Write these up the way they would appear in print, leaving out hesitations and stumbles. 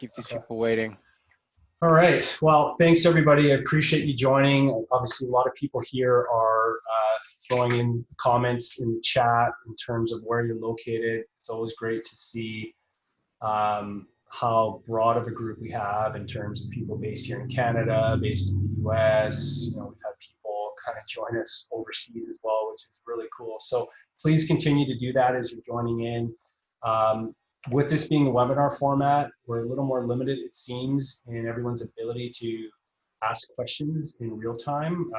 Keep these Okay. people waiting. All right. Well, thanks everybody. I appreciate you joining. Obviously, a lot of people here are throwing in comments in the chat in terms of where you're located. It's always great to see how broad of a group we have in terms of people based here in Canada, based in the US. You know, we've had people kind of join us overseas as well, which is really cool. So please continue to do that as you're joining in. With this being a webinar format, we're a little more limited, it seems, in everyone's ability to ask questions in real time.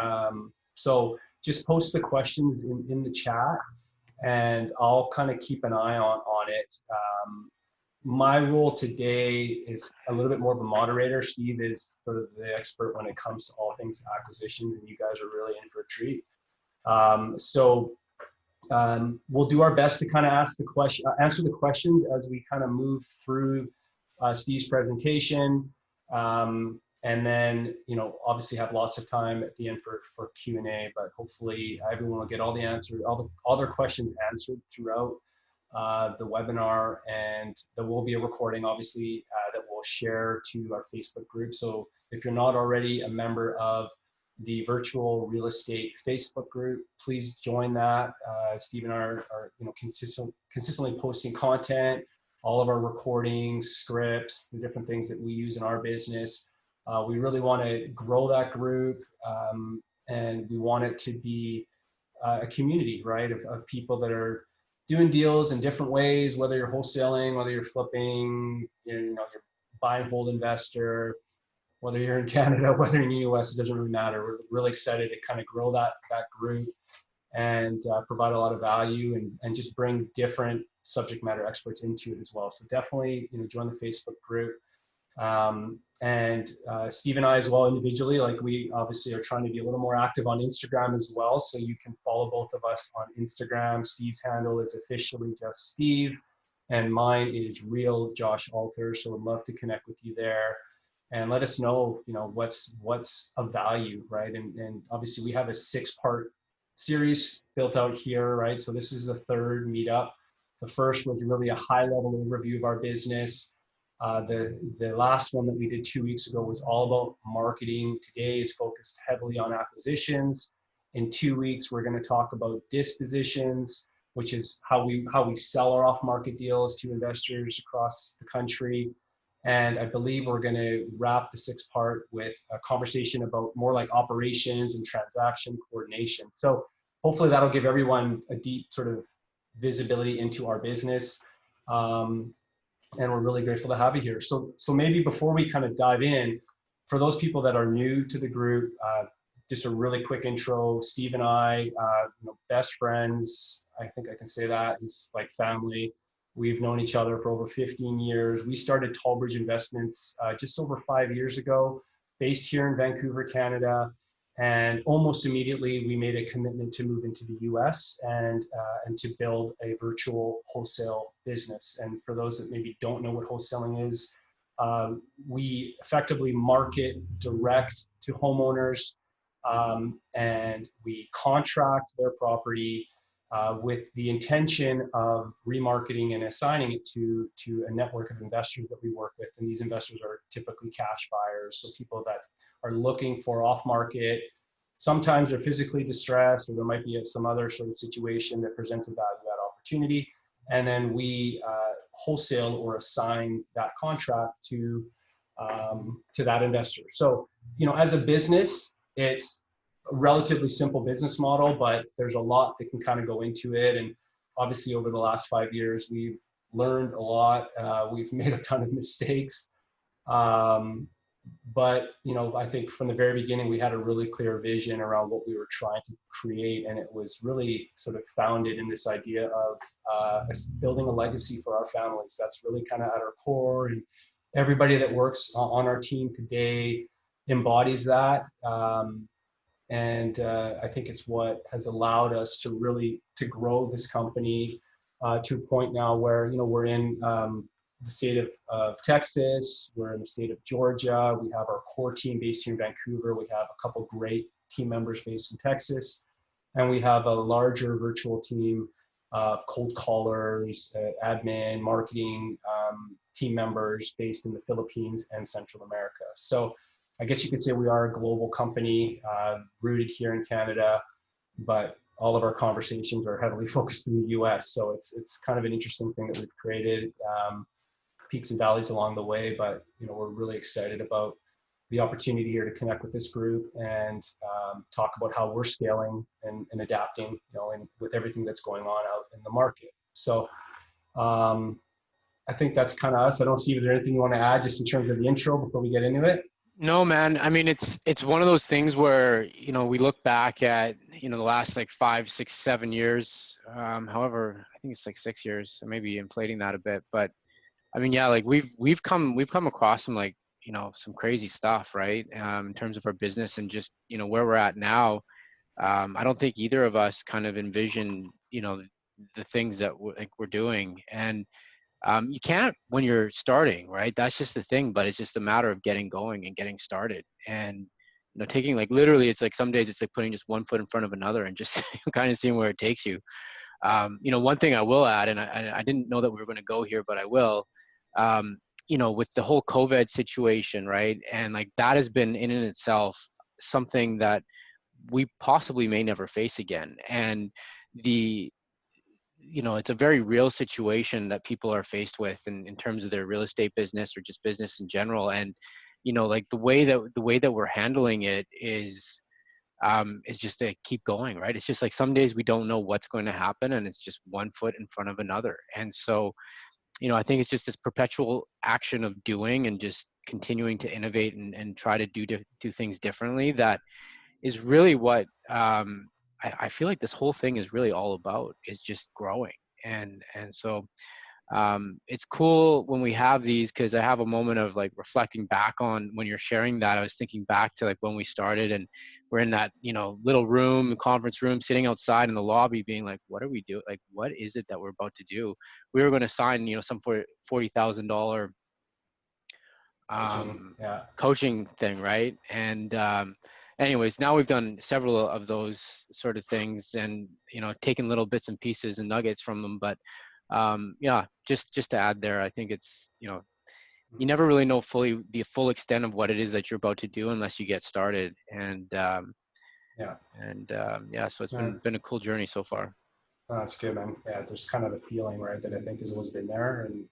So just post the questions in the chat and I'll kind of keep an eye on it. My role today is a little bit more of a moderator. Steve is sort of the expert when it comes to all things acquisitions, and you guys are really in for a treat. We'll do our best to kind of answer the questions as we kind of move through Steve's presentation, and then obviously have lots of time at the end for Q&A. But hopefully everyone will get all the answers, all their questions answered throughout the webinar, and there will be a recording, obviously, that we'll share to our Facebook group. So if you're not already a member of the virtual real estate Facebook group, please join that. Steve and I are consistently posting content, all of our recordings, scripts, the different things that we use in our business. We really want to grow that group, and we want it to be a community, right, of people that are doing deals in different ways, whether you're wholesaling, whether you're flipping, you're buy and hold investor, whether you're in Canada, whether you're in the US, it doesn't really matter. We're really excited to kind of grow that group and provide a lot of value and just bring different subject matter experts into it as well. So definitely, join the Facebook group. Steve and I as well individually, like we obviously are trying to be a little more active on Instagram as well. So you can follow both of us on Instagram. Steve's handle is officially just Steve, and mine is Real Josh Alter. So we'd love to connect with you there. And let us know, what's of value, right? And obviously we have a 6-part series built out here, right? So this is the third meetup. The first was really a high-level overview of our business. The last one that we did 2 weeks ago was all about marketing. Today is focused heavily on acquisitions. In 2 weeks, we're going to talk about dispositions, which is how we sell our off-market deals to investors across the country. And I believe we're going to wrap the 6th part with a conversation about more like operations and transaction coordination. So hopefully that'll give everyone a deep sort of visibility into our business. And we're really grateful to have you here. So maybe before we kind of dive in, for those people that are new to the group, just a really quick intro. Steve and I, best friends. I think I can say that. It's like family. We've known each other for over 15 years. We started Tallbridge Investments just over 5 years ago, based here in Vancouver, Canada. And almost immediately, we made a commitment to move into the US and to build a virtual wholesale business. And for those that maybe don't know what wholesaling is, we effectively market direct to homeowners, and we contract their property with the intention of remarketing and assigning it to a network of investors that we work with. And these investors are typically cash buyers, so people that are looking for off-market. Sometimes they're physically distressed, or there might be some other sort of situation that presents a value-add opportunity. And then we wholesale or assign that contract to that investor. So, as a business, it's a relatively simple business model, but there's a lot that can kind of go into it. And obviously over the last 5 years, we've learned a lot. We've made a ton of mistakes. But, I think from the very beginning, we had a really clear vision around what we were trying to create. And it was really sort of founded in this idea of building a legacy for our families. That's really kind of at our core. And everybody that works on our team today embodies that. I think it's what has allowed us to really grow this company to a point now where, we're in the state of Texas, we're in the state of Georgia. We have our core team based here in Vancouver. We have a couple great team members based in Texas, and we have a larger virtual team cold callers, admin, marketing, team members based in the Philippines and Central America. So I guess you could say we are a global company rooted here in Canada, but all of our conversations are heavily focused in the US. So it's kind of an interesting thing that we've created, peaks and valleys along the way, but we're really excited about the opportunity here to connect with this group and talk about how we're scaling and adapting, and with everything that's going on out in the market. So I think that's kind of us. I don't see, is there anything you want to add just in terms of the intro before we get into it? No, man. I mean, it's one of those things where, we look back at, the last like 5, 6, 7 years. However, I think it's like 6 years. I may be inflating that a bit, but I mean, yeah, like we've come across some like, some crazy stuff, right? In terms of our business and just, where we're at now. I don't think either of us kind of envision, the things that we're doing. And you can't when you're starting, right? That's just the thing, but it's just a matter of getting going and getting started. And, taking like literally, it's like some days it's like putting just one foot in front of another and just kind of seeing where it takes you. One thing I will add, and I didn't know that we were going to go here, but I will, with the whole COVID situation, right? And like that has been in and itself something that we possibly may never face again. And it's a very real situation that people are faced with in terms of their real estate business or just business in general. And, like the way that we're handling it is just to keep going, right? It's just like some days we don't know what's going to happen and it's just one foot in front of another. And so, I think it's just this perpetual action of doing and just continuing to innovate and try to do things differently that is really what I feel like this whole thing is really all about, is just growing. And so it's cool when we have these, because I have a moment of like reflecting back on when you're sharing that. I was thinking back to like when we started and we're in that, little room, conference room, sitting outside in the lobby being like, what are we doing? Like, what is it that we're about to do? We were going to sign, some $40,000 Coaching, yeah. coaching thing, right? And anyways, now we've done several of those sort of things and taken little bits and pieces and nuggets from them. But yeah, just to add there, I think it's you never really know the full extent of what it is that you're about to do unless you get started. And Yeah. Yeah, so it's been a cool journey so far. Oh, that's good, man. Yeah, there's kind of a feeling, right, that I think has always been there, and you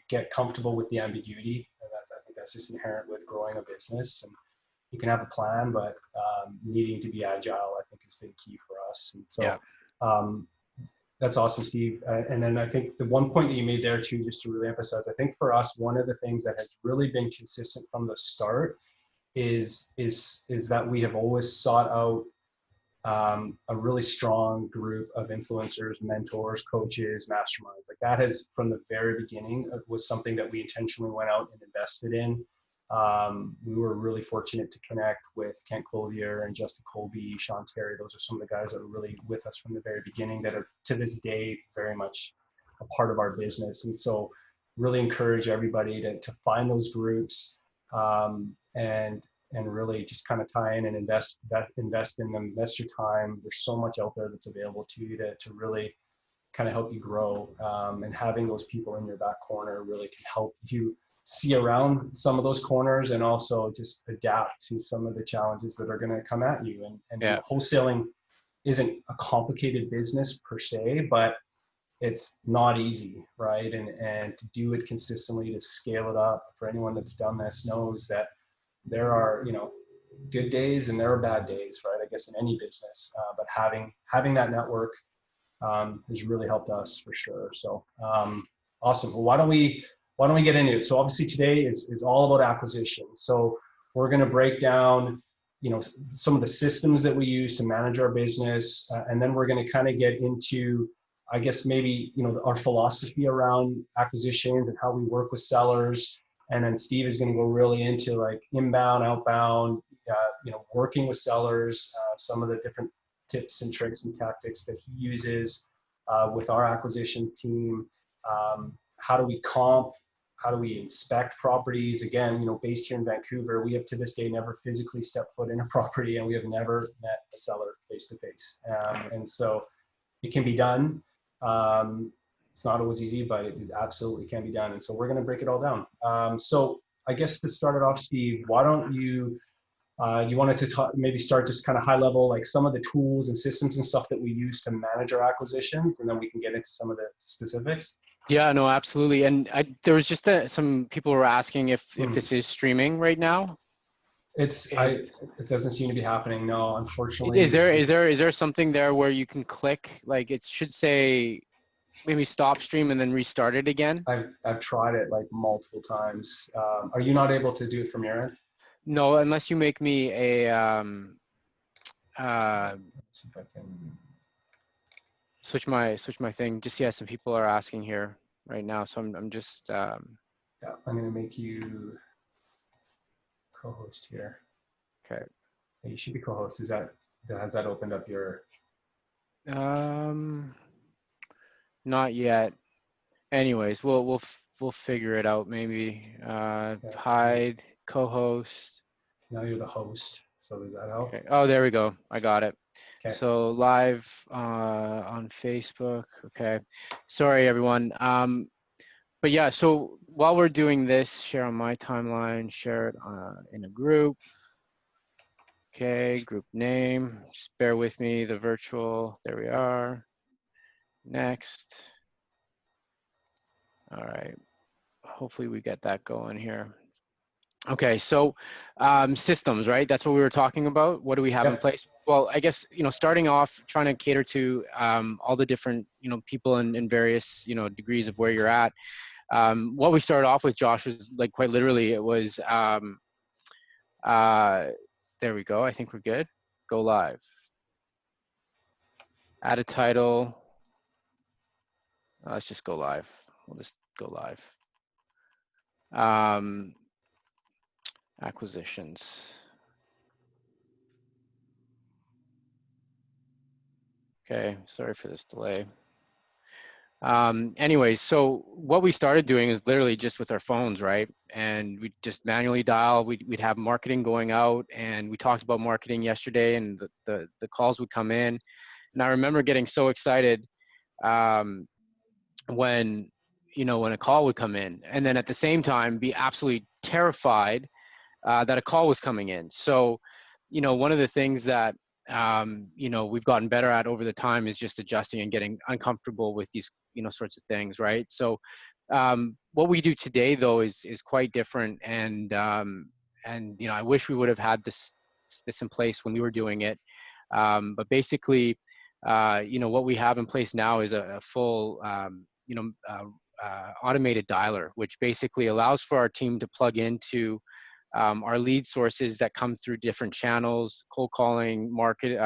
get comfortable with the ambiguity, and I think that's just inherent with growing a business. And you can have a plan, but needing to be agile, I think, has been key for us. And so, Yeah. That's awesome, Steve. And then I think the one point that you made there too, just to really emphasize, I think for us, one of the things that has really been consistent from the start is that we have always sought out a really strong group of influencers, mentors, coaches, masterminds. Like that has, from the very beginning, was something that we intentionally went out and invested in. We were really fortunate to connect with Kent Clothier and Justin Colby, Sean Terry. Those are some of the guys that are really with us from the very beginning, that are to this day very much a part of our business. And so really encourage everybody to find those groups, and really just kind of tie in and invest in them, invest your time. There's so much out there that's available to you to really kind of help you grow. And having those people in your back corner really can help you see around some of those corners and also just adapt to some of the challenges that are going to come at you. And Yeah. Wholesaling isn't a complicated business per se, but it's not easy, right? And to do it consistently, to scale it up, for anyone that's done this knows that there are, good days and there are bad days, right? I guess in any business, but having that network has really helped us for sure. So awesome. Well, why don't we get into it? So obviously today is all about acquisition. So we're going to break down, some of the systems that we use to manage our business, and then we're going to kind of get into, I guess maybe, our philosophy around acquisitions and how we work with sellers. And then Steve is going to go really into like inbound, outbound, working with sellers, some of the different tips and tricks and tactics that he uses with our acquisition team. How do we comp? How do we inspect properties? Again, based here in Vancouver, we have to this day never physically stepped foot in a property, and we have never met a seller face to face. And so it can be done. It's not always easy, but it absolutely can be done. And so we're going to break it all down. So I guess to start it off, Steve, why don't you wanted to talk, maybe start just kind of high level, like some of the tools and systems and stuff that we use to manage our acquisitions, and then we can get into some of the specifics. Yeah, no, absolutely. And there was just some people were asking if Mm. this is streaming right now. Is, It doesn't seem to be happening. No, is unfortunately. there is there something there where you can click, like it should say maybe stop stream and then restart it again? I've tried it like multiple times. Are you not able to do it from your end? No, unless you make me a uh, Let's see if I can. switch my thing. Just yeah, some people are asking here right now, so I'm just Yeah, I'm going to make you co-host here. okay. Hey, you should be co-host. Has that opened up your? Um, Not yet. Anyways, we'll figure it out maybe. Yeah, Hide co-host. now you're the host. So does that help? Okay. Oh, there we go. I got it. Okay. So live on Facebook. Okay. Sorry, everyone. But yeah, so while we're doing this, share on my timeline, share it in a group. Okay, group name. Just bear with me. The virtual. There we are. Next. All right. Hopefully we get that going here. Okay, so systems, right? That's what we were talking about. What do we have in Yep. place? Well, I guess, starting off, trying to cater to all the different, people in various, degrees of where you're at. What we started off with, Josh, was like quite literally, it was, uh, there we go. I think we're good. Go live. Add a title. Let's just go live. We'll just go live. Acquisitions. Okay, sorry for this delay. Anyways, so what we started doing is literally just with our phones, right? And we just manually dial, we'd have marketing going out, and we talked about marketing yesterday, and the calls would come in. And I remember getting so excited um, when, when a call would come in, and then at the same time be absolutely terrified that a call was coming in. So, one of the things that we've gotten better at over the time is just adjusting and getting uncomfortable with these, sorts of things, right? So, what we do today, though, is quite different, and I wish we would have had this in place when we were doing it. But basically, what we have in place now is a full, automated dialer, which basically allows for our team to plug into our lead sources that come through different channels, cold calling, market,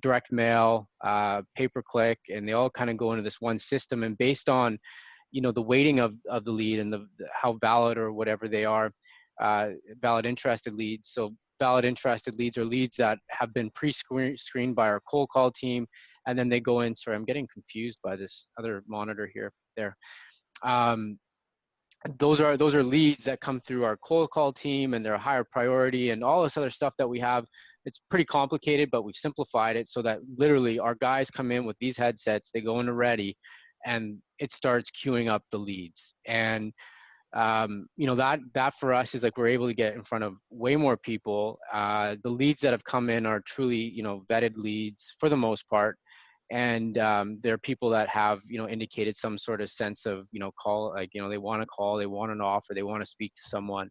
direct mail, pay-per-click, and they all kind of go into this one system. And based on, the weighting of the lead and how valid or whatever they are, valid interested leads. So valid interested leads are leads that have been pre-screened by our cold call team, and then they go in. Sorry, I'm getting confused by this other monitor here. There. Um, those are leads that come through our cold call team, and they're a higher priority, and all this other stuff that we have. It's pretty complicated, but we've simplified it so that literally our guys come in with these headsets, they go into ready, and it starts queuing up the leads. And that for us is like we're able to get in front of way more people. The leads that have come in are truly, vetted leads for the most part, and there are people that have, indicated some sort of sense of, call, like, they want to call, they want an offer, they want to speak to someone.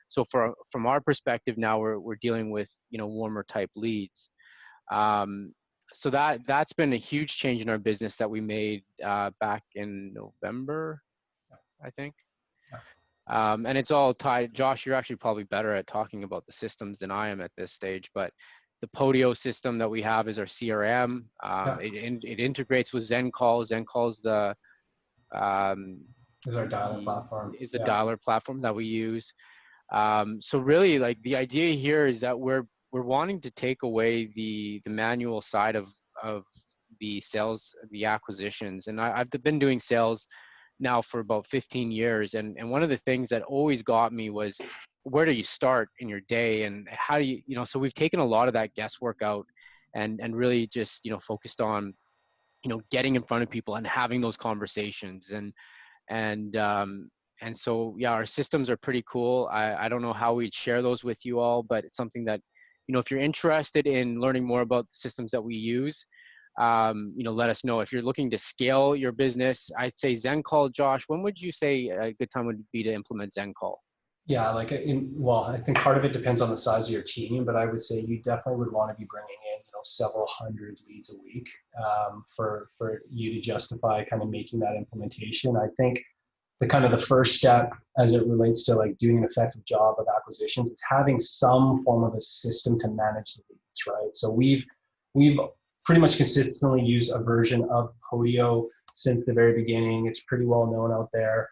So from our perspective now, we're dealing with, warmer type leads. So that's been a huge change in our business that we made back in November, I think. And it's all tied. Josh, you're actually probably better at talking about the systems than I am at this stage, but the Podio system that we have is our CRM. Yeah. It integrates with ZenCall. ZenCall um, Is our dialer platform. is a Yeah. dialer platform that we use. So really, like, the idea here is that we're wanting to take away the manual side of the sales, the acquisitions. And I've been doing sales now for about 15 years. And one of the things that always got me was, where do you start in your day, and how do so we've taken a lot of that guesswork out, and really just, focused on getting in front of people and having those conversations. And and so yeah, our systems are pretty cool. I don't know how we'd share those with you all, but it's something that, if you're interested in learning more about the systems that we use, let us know. If you're looking to scale your business, I'd say ZenCall. Josh, when would you say a good time would be to implement ZenCall? Yeah, like well, I think part of it depends on the size of your team, but I would say you definitely would want to be bringing in, several hundred leads a week, for you to justify kind of making that implementation. I think the kind of the first step as it relates to like doing an effective job of acquisitions is having some form of a system to manage the leads, right? So we've pretty much consistently used a version of Podio since the very beginning. It's pretty well known out there.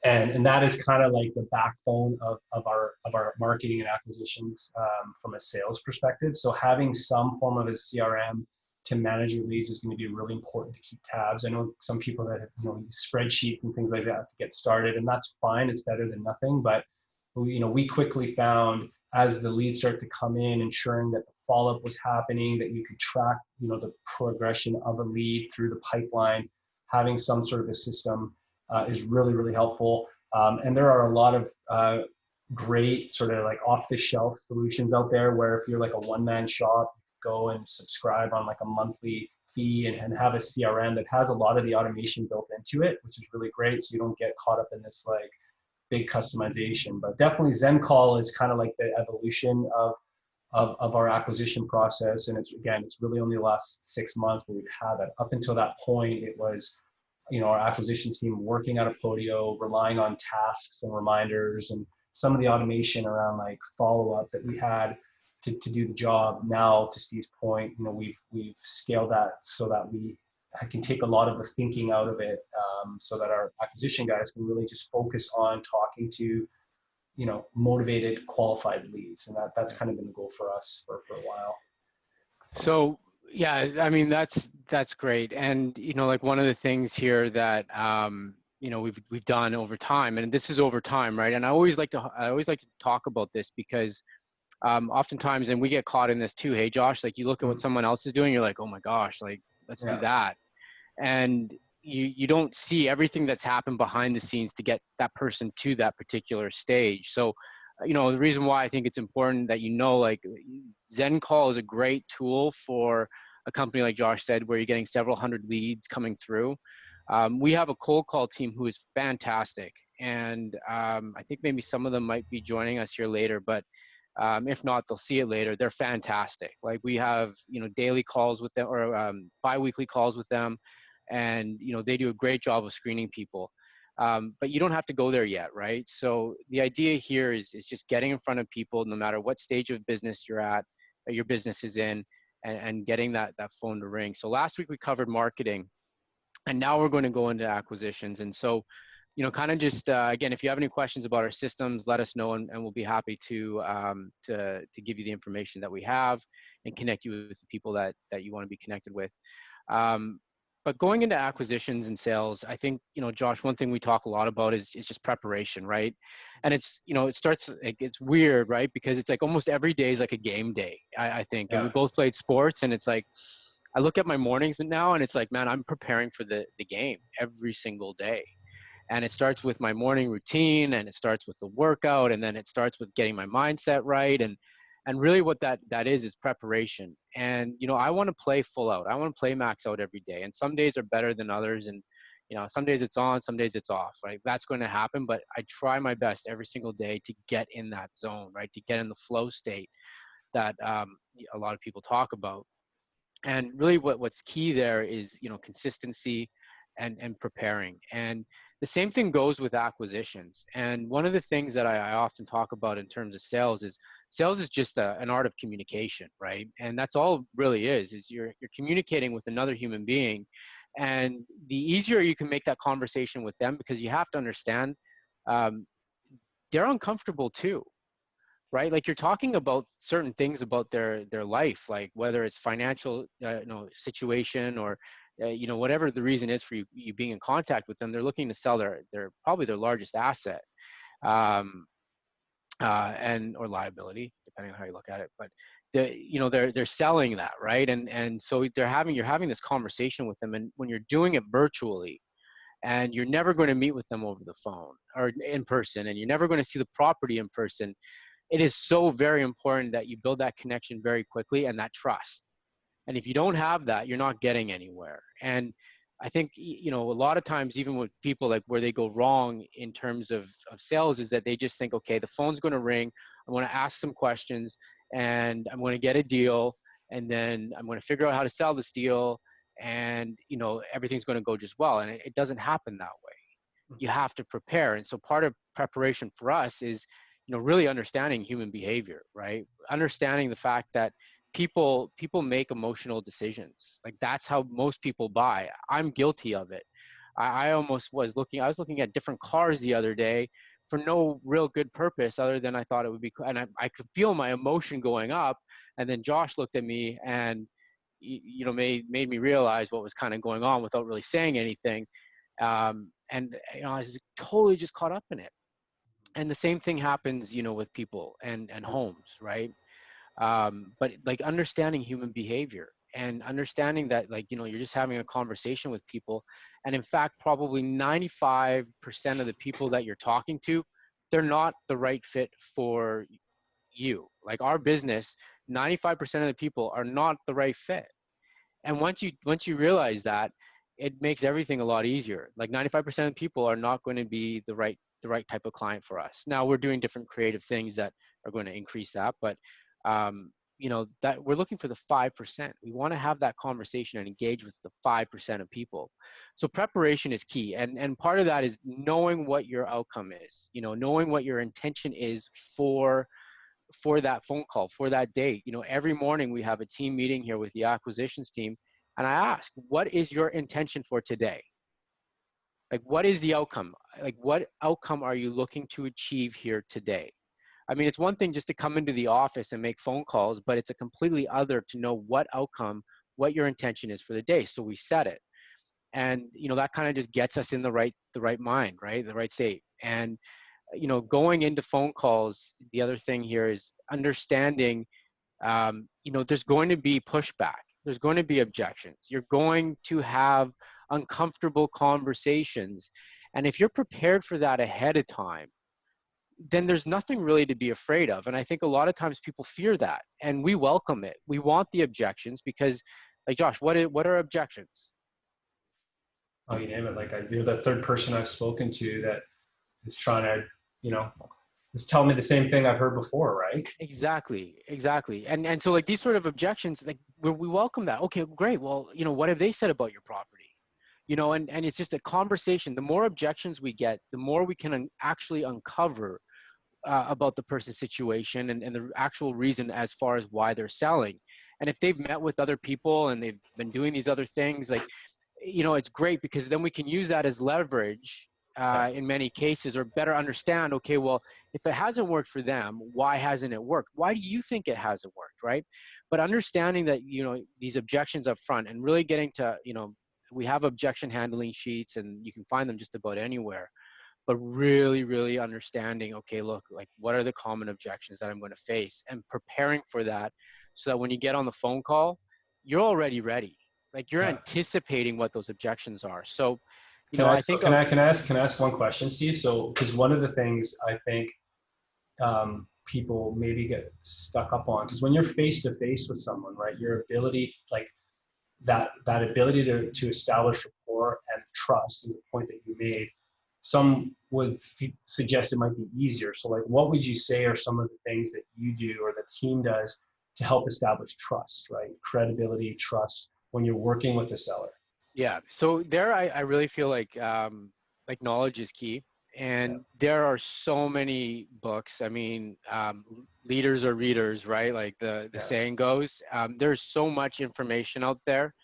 And that is kind of like the backbone of our marketing and acquisitions, from a sales perspective. So having some form of a CRM to manage your leads is going to be really important to keep tabs. I know some people that have, use spreadsheets and things like that to get started, and that's fine. It's better than nothing. But we quickly found, as the leads start to come in, ensuring that the follow-up was happening, that you could track, the progression of a lead through the pipeline. Having some sort of a system is really, really helpful. And there are a lot of great sort of like off-the-shelf solutions out there, where if you're like a one-man shop, go and subscribe on like a monthly fee and have a CRM that has a lot of the automation built into it, which is really great. So you don't get caught up in this like big customization. But definitely ZenCall is kind of like the evolution of our acquisition process. And it's really only the last 6 months where we've had that. Up until that point, it was, our acquisitions team working out of Podio, relying on tasks and reminders and some of the automation around like follow-up that we had to do the job. Now, to Steve's point, we've scaled that so that I can take a lot of the thinking out of it, so that our acquisition guys can really just focus on talking to, motivated, qualified leads. And that's kind of been the goal for us for a while. So yeah, I mean, that's great. And like one of the things here that we've done over time, and this is over time, right? And I always like to talk about this because oftentimes, and we get caught in this too, hey Josh, like you look at what someone else is doing, you're like, oh my gosh, like let's do Yeah. that. And you don't see everything that's happened behind the scenes to get that person to that particular stage. So the reason why I think it's important that like ZenCall is a great tool for a company like Josh said, where you're getting several hundred leads coming through. We have a cold call team who is fantastic, and I think maybe some of them might be joining us here later, but if not, they'll see it later. They're fantastic. Like we have, daily calls with them, or bi-weekly calls with them, and they do a great job of screening people. But you don't have to go there yet, right? So the idea here is just getting in front of people, no matter what stage of business you're at, that your business is in, and getting that phone to ring. So last week we covered marketing, and now we're going to go into acquisitions. And so, kind of just again, if you have any questions about our systems, let us know, and we'll be happy to give you the information that we have and connect you with the people that you want to be connected with. But going into acquisitions and sales, I think, Josh, one thing we talk a lot about is just preparation, right? And it's, it starts, it's weird, right? Because it's like almost every day is like a game day, I think. And we Yeah. both played sports, and it's like, I look at my mornings now and it's like, man, I'm preparing for the game every single day. And it starts with my morning routine, and it starts with the workout, and then it starts with getting my mindset right. And really what that is preparation. And I want to play full out. I want to play max out every day, and some days are better than others. And some days it's on, some days it's off, right? That's going to happen, but I try my best every single day to get in that zone, right? To get in the flow state that a lot of people talk about. And really what's key there is consistency and preparing. And the same thing goes with acquisitions. And one of the things that I often talk about in terms of sales is just an art of communication, right? And that's all it really is you're communicating with another human being. And the easier you can make that conversation with them, because you have to understand, um, they're uncomfortable too, right? Like you're talking about certain things about their life, like whether it's financial situation, or whatever the reason is for you being in contact with them. They're looking to sell their probably their largest asset, um, and or liability, depending on how you look at it. But they're selling that, right? And so you're having this conversation with them, and when you're doing it virtually, and you're never going to meet with them over the phone or in person, and you're never going to see the property in person, it is so very important that you build that connection very quickly and that trust. And if you don't have that, you're not getting anywhere. And I think, a lot of times, even with people, like where they go wrong in terms of sales, is that they just think, okay, the phone's going to ring, I'm going to ask some questions, and I'm going to get a deal, and then I'm going to figure out how to sell this deal, and everything's going to go just well. And it doesn't happen that way. You have to prepare. And so part of preparation for us is, really understanding human behavior, right? Understanding the fact that people make emotional decisions. Like, that's how most people buy. I'm guilty of it. I almost was looking, I was looking at different cars the other day for no real good purpose other than I thought it would be, and I could feel my emotion going up. And then Josh looked at me and, made me realize what was kind of going on without really saying anything. And I was totally just caught up in it. And the same thing happens, with people and homes, right? But like understanding human behavior and understanding that, like, you're just having a conversation with people. And in fact, probably 95% of the people that you're talking to, they're not the right fit for you. Like our business, 95% of the people are not the right fit. And once you realize that, it makes everything a lot easier. Like 95% of people are not going to be the right type of client for us. Now we're doing different creative things that are going to increase that, but that we're looking for the 5%. We want to have that conversation and engage with the 5% of people. So preparation is key, and part of that is knowing what your outcome is. Knowing what your intention is for that phone call, for that date. Every morning we have a team meeting here with the acquisitions team, and I ask, what is your intention for today? Like, what is the outcome? Like, what outcome are you looking to achieve here today? I mean, it's one thing just to come into the office and make phone calls, but it's a completely other to know what outcome, what your intention is for the day. So we set it. And, that kind of just gets us in the right mind, right? The right state. And, going into phone calls, the other thing here is understanding, there's going to be pushback. There's going to be objections. You're going to have uncomfortable conversations. And if you're prepared for that ahead of time, then there's nothing really to be afraid of. And I think a lot of times people fear that, and we welcome it. We want the objections because, like, Josh, what are objections? Oh, you name it. Like you're the third person I've spoken to that is trying to, you know, is telling me the same thing I've heard before, right? Exactly. And so, like, these sort of objections, like, we welcome that. Okay, great. Well, what have they said about your property? And it's just a conversation. The more objections we get, the more we can actually uncover about the person's situation and the actual reason as far as why they're selling. And if they've met with other people and they've been doing these other things, like, it's great because then we can use that as leverage Yeah. in many cases, or better understand, okay, well, if it hasn't worked for them, why hasn't it worked? Why do you think it hasn't worked, right? But understanding that, these objections up front and really getting to, we have objection handling sheets and you can find them just about anywhere, but really, really understanding, okay, look, like, what are the common objections that I'm going to face, and preparing for that so that when you get on the phone call, you're already ready. Like, you're Yeah. anticipating what those objections are. So, Can I I think, can I ask one question, Steve? So, because one of the things I think people maybe get stuck up on, because when you're face to face with someone, right, your ability, like that ability to establish rapport and trust is the point that you made. Some would suggest it might be easier. So, like, what would you say are some of the things that you do or the team does to help establish trust, right? Credibility, trust when you're working with a seller. yeah. So there, I really feel like knowledge is key. Yeah. And there are so many books. I mean, leaders are readers, right? Like the Yeah. saying goes. There's so much information out there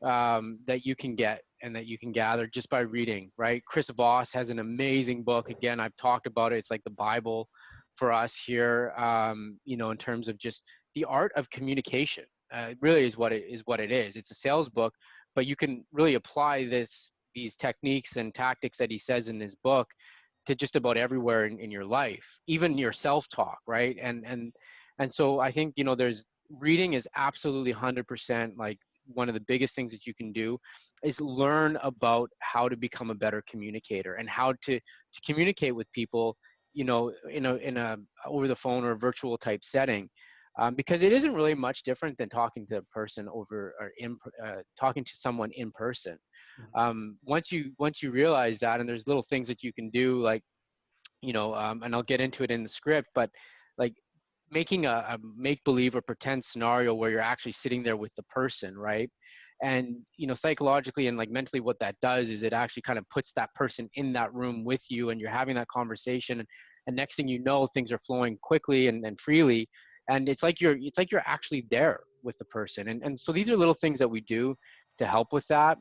that you can get and that you can gather just by reading, right? Chris Voss has an amazing book. Again, I've talked about it. It's like the Bible for us here, in terms of just the art of communication. It really is what it is. It's a sales book, but you can really apply these techniques and tactics that he says in his book to just about everywhere in your life, even your self-talk, right? And so I think, reading is absolutely 100% like one of the biggest things that you can do is learn about how to become a better communicator and how to communicate with people, in a over the phone or a virtual type setting. Because it isn't really much different than talking to a person over or talking to someone in person. Once you realize that, and there's little things that you can do, like, and I'll get into it in the script, but like making a make believe or pretend scenario where you're actually sitting there with the person, right? And psychologically and like mentally, what that does is it actually kind of puts that person in that room with you, and you're having that conversation, and next thing you know, things are flowing quickly and freely, and it's like you're actually there with the person. And so these are little things that we do to help with that.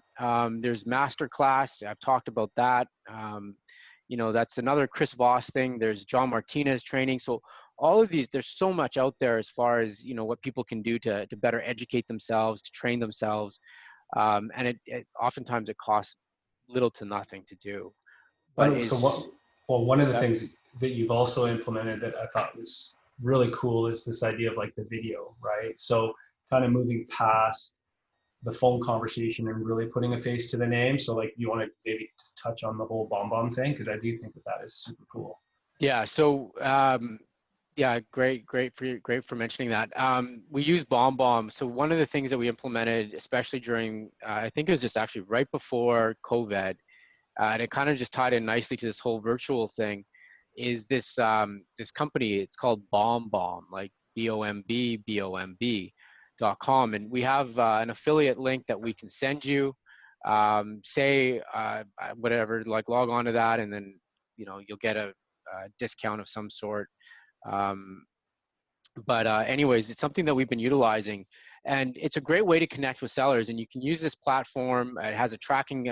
There's master class, I've talked about that. That's another Chris Voss thing. There's John Martinez training. So all of these, there's so much out there as far as what people can do to better educate themselves, to train themselves, and it oftentimes it costs little to nothing to do, but So is one of the yep. things that you've also implemented that I thought was really cool is this idea of like the video, right? So kind of moving past the phone conversation and really putting a face to the name. So like you want to maybe just touch on the whole bomb thing, because I do think that that is super cool. Yeah. So yeah, great for mentioning that. We use bomb. So one of the things that we implemented, especially during I think it was just actually right before COVID, and it kind of just tied in nicely to this whole virtual thing, is this company. It's called Bomb, like BOMB.com, and we have an affiliate link that we can send you. Say whatever, like log on to that, and then you'll get a discount of some sort. Um, but anyways, it's something that we've been utilizing, and it's a great way to connect with sellers. And you can use this platform. It has a tracking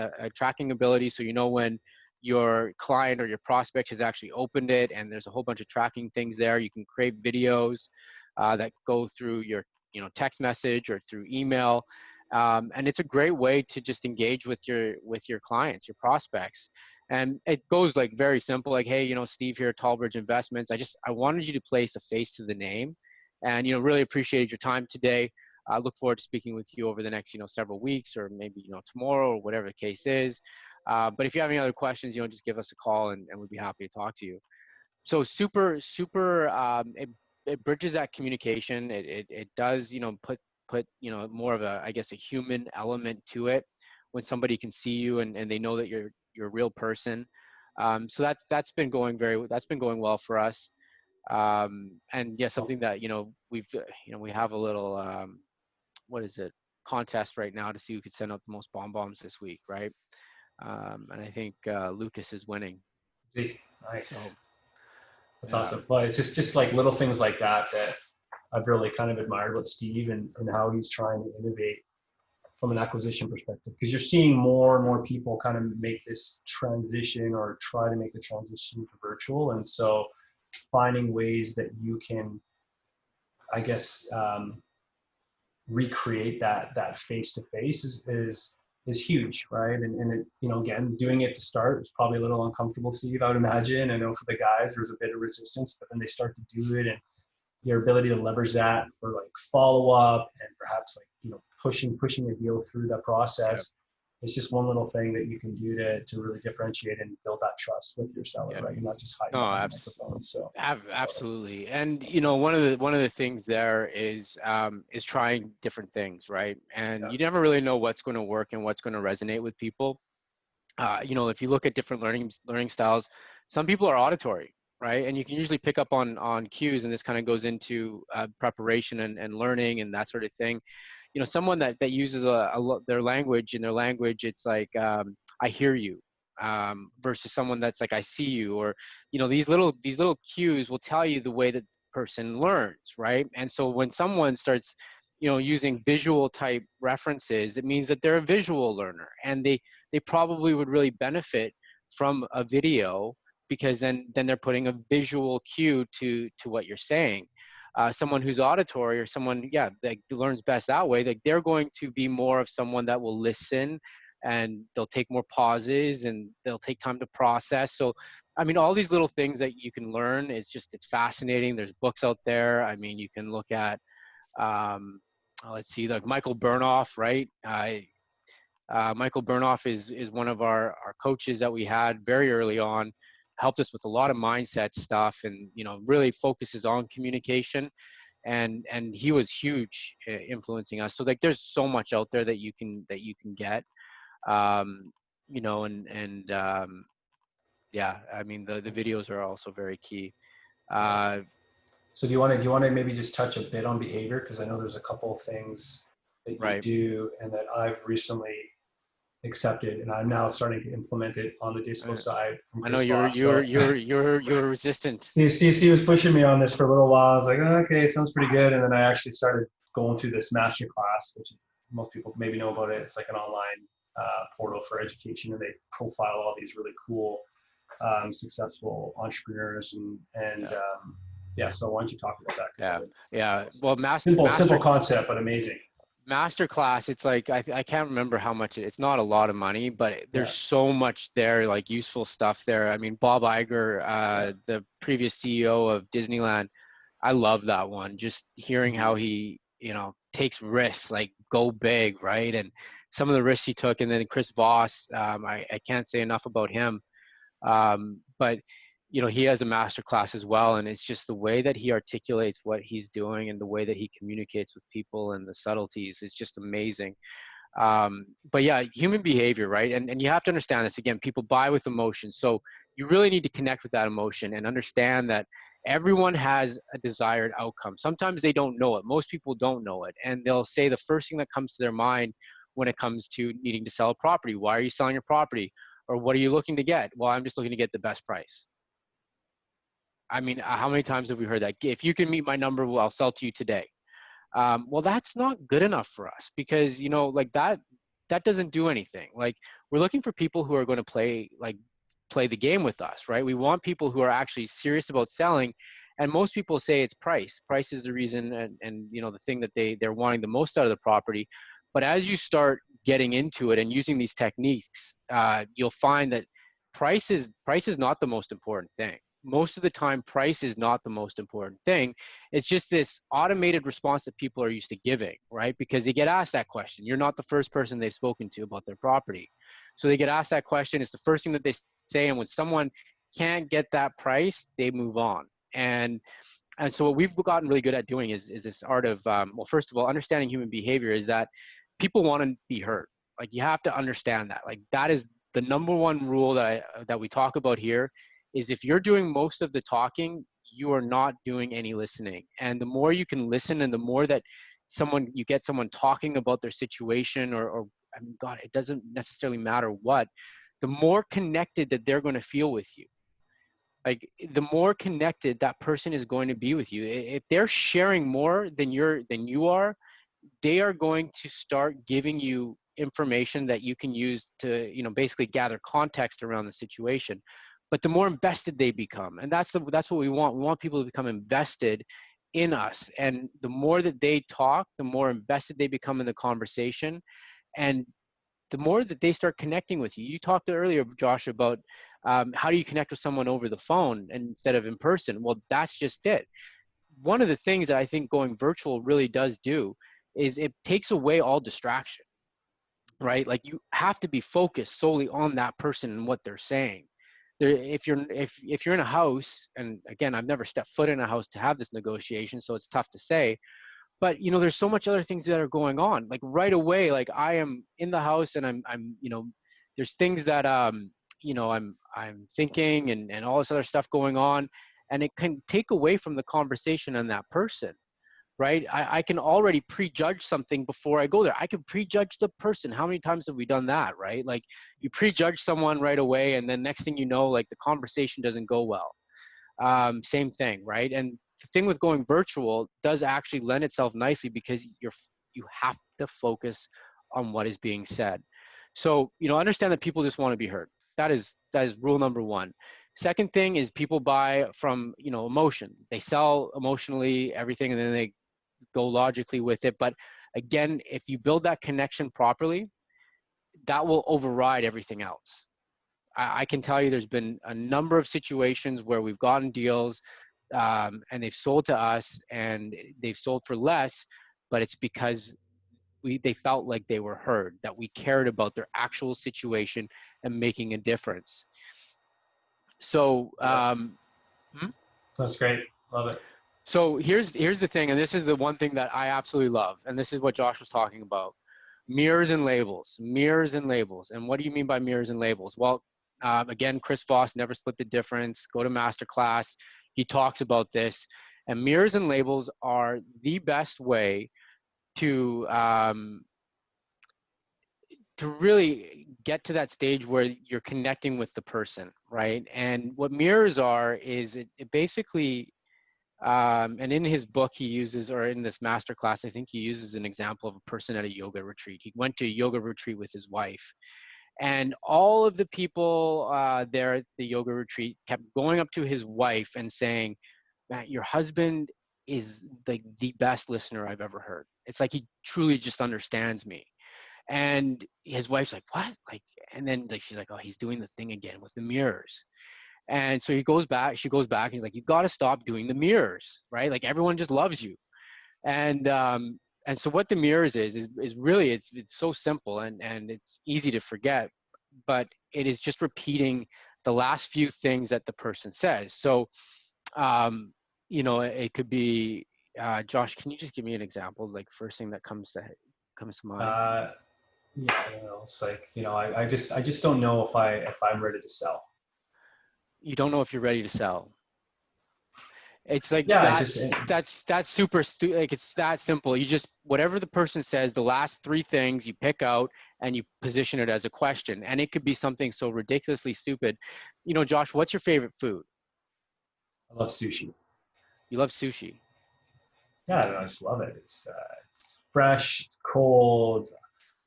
ability, so when your client or your prospect has actually opened it, and there's a whole bunch of tracking things there. You can create videos that go through your text message or through email. And it's a great way to just engage with your clients, your prospects. And it goes like very simple, like, hey, Steve here at Tallbridge Investments. I wanted you to place a face to the name, and really appreciated your time today. I look forward to speaking with you over the next several weeks, or maybe tomorrow, or whatever the case is. But if you have any other questions, just give us a call, and we'd be happy to talk to you. So super. It bridges that communication. It does put more of a, I guess, a human element to it when somebody can see you, and they know that you're a real person. So that's been going well for us. And yeah, something that we have a little what is it, contest right now to see who could send out the most bombs this week, right? And I think Lucas is winning. So Nice. That's yeah. awesome. Well, it's just like little things like that that I've really kind of admired about Steve and how he's trying to innovate from an acquisition perspective, because you're seeing more and more people kind of make this transition or try to make the transition to virtual. And so finding ways that you can, I guess, recreate that face to face is huge, right? And it, again, doing it to start is probably a little uncomfortable, Steve, I would imagine. I know for the guys, there's a bit of resistance, but then they start to do it, and your ability to leverage that for like follow up and perhaps like pushing a deal through that Yeah. process. It's just one little thing that you can do to really differentiate and build that trust with your seller, Yeah. right? You're not just hiding No, behind a microphone. So absolutely. And one of the things there is trying different things, right? And yeah, you never really know what's going to work and what's going to resonate with people. If you look at different learning styles, some people are auditory, right? And you can usually pick up on cues, and this kind of goes into preparation and learning and that sort of thing. Someone that uses their language, in their language, it's like, I hear you, versus someone that's like, I see you, or these little cues will tell you the way that the person learns, right? And so when someone starts using visual type references, it means that they're a visual learner, and they probably would really benefit from a video, because then they're putting a visual cue to what you're saying. Someone who's auditory, or someone, yeah, that learns best that way, like they're going to be more of someone that will listen, and they'll take more pauses, and they'll take time to process. So I mean, all these little things that you can learn, it's fascinating. There's books out there. I mean, you can look at um, let's see, like Michael Burnoff, right? Michael Burnoff is one of our coaches that we had very early on, helped us with a lot of mindset stuff, and really focuses on communication, and he was huge influencing us. So like there's so much out there that you can get, um, and yeah, I mean the videos are also very key. Yeah. Uh, So do you want to maybe just touch a bit on behavior? Because I know there's a couple of things that you right. do and that I've recently accepted, and I'm now starting to implement it on the disco Uh, side from I know Chris you're Voss. you're So you're you're you're resistant. Steve was pushing me on this for a little while. I was like, oh, okay, sounds pretty good. And then I actually started going through this master class, which most people maybe know about it. It's like an online portal for education, and they profile all these really cool, successful entrepreneurs and Yeah, yeah. So why don't you talk about that? yeah, Because it's yeah. Well, simple concept, but amazing. master class, it's like I can't remember how much it's not a lot of money, but there's Yeah, so much there, like useful stuff there. I mean, Bob Iger, yeah. the previous CEO of Disneyland, I love that one. Just hearing Mm-hmm. how he takes risks, like go big, right? And some of the risks he took. And then Chris Voss, I can't say enough about him. But he has a master class as well, and it's just the way that he articulates what he's doing and the way that he communicates with people and the subtleties is just amazing. But yeah, human behavior, right? And you have to understand this. Again, people buy with emotion, so you really need to connect with that emotion and understand that everyone has a desired outcome. Sometimes they don't know it. Most people don't know it, and they'll say the first thing that comes to their mind when it comes to needing to sell a property. Why are you selling your property? Or what are you looking to get? Well, I'm just looking to get the best price. I mean, how many times have we heard that? If you can meet my number, well, I'll sell to you today. Well, that's not good enough for us, because like that doesn't do anything. Like, we're looking for people who are going to play the game with us, right? We want people who are actually serious about selling. And most people say it's price is the reason, and the thing that they're wanting the most out of the property. But as you start getting into it and using these techniques, you'll find that price is not the most important thing. Most of the time, price is not the most important thing. It's just this automated response that people are used to giving, right? Because they get asked that question. You're not the first person they've spoken to about their property. So they get asked that question. It's the first thing that they say. And when someone can't get that price, they move on. And so what we've gotten really good at doing is this art of, well, first of all, understanding human behavior is that people want to be heard. Like, you have to understand that. Like, that is the number one rule that we talk about here, is if you're doing most of the talking, you are not doing any listening. And the more you can listen, and the more that you get someone talking about their situation, or I mean, God, it doesn't necessarily matter what, the more connected that they're going to feel with you. Like, the more connected that person is going to be with you. If they're sharing more than you are, they are going to start giving you information that you can use to basically gather context around the situation. But the more invested they become, and that's what we want people to become invested in us. And the more that they talk, the more invested they become in the conversation, and the more that they start connecting with you. You talked earlier, Josh, about how do you connect with someone over the phone instead of in person. Well, that's just it. One of the things that I think going virtual really does do is it takes away all distraction, right? Like, you have to be focused solely on that person and what they're saying. If you're in a house, and again, I've never stepped foot in a house to have this negotiation, so it's tough to say. But there's so much other things that are going on. Like, right away, like, I am in the house, and I'm there's things that I'm thinking, and all this other stuff going on, and it can take away from the conversation on that person, right? I can already prejudge something before I go there. I can prejudge the person. How many times have we done that, right? Like, you prejudge someone right away, and then next thing you know, like, the conversation doesn't go well. Same thing, right? And the thing with going virtual does actually lend itself nicely, because you have to focus on what is being said. So understand that people just want to be heard. That is rule number one. Second thing is, people buy from emotion. They sell emotionally everything, and then they go logically with it. But again, if you build that connection properly, that will override everything else. I can tell you there's been a number of situations where we've gotten deals, and they've sold to us, and they've sold for less, but it's because they felt like they were heard, that we cared about their actual situation and making a difference. So, Love it. hmm? That's great. Love it. So here's the thing, and this is the one thing that I absolutely love, and this is what Josh was talking about: mirrors and labels, mirrors and labels. And what do you mean by mirrors and labels? Well, again, Chris Voss, Never Split the Difference. Go to masterclass. He talks about this, and mirrors and labels are the best way to really get to that stage where you're connecting with the person, right? And what mirrors are is it basically, and in his book he uses, or in this masterclass, I think he uses an example of a person at a yoga retreat. He went to a yoga retreat with his wife, and all of the people there at the yoga retreat kept going up to his wife and saying, "Matt, your husband is like the best listener I've ever heard. It's like he truly just understands me." And his wife's like, "What?" Like, and then like she's like, "Oh, he's doing the thing again with the mirrors." And so he goes back, she goes back, and he's like, "You got to stop doing the mirrors, right? Like everyone just loves you." And so what the mirrors is really, it's so simple, and it's easy to forget, but it is just repeating the last few things that the person says. So um, it could be, Josh, can you just give me an example, like first thing that comes to mind? Uh, yeah, it's like, I just don't know if I'm ready to sell. You don't know if you're ready to sell. It's like Yeah, that's super like it's that simple. You just, whatever the person says, the last three things you pick out and you position it as a question. And it could be something so ridiculously stupid. Josh, what's your favorite food? I love sushi. You love sushi. Yeah, I, don't know, I just love it. It's fresh, it's cold.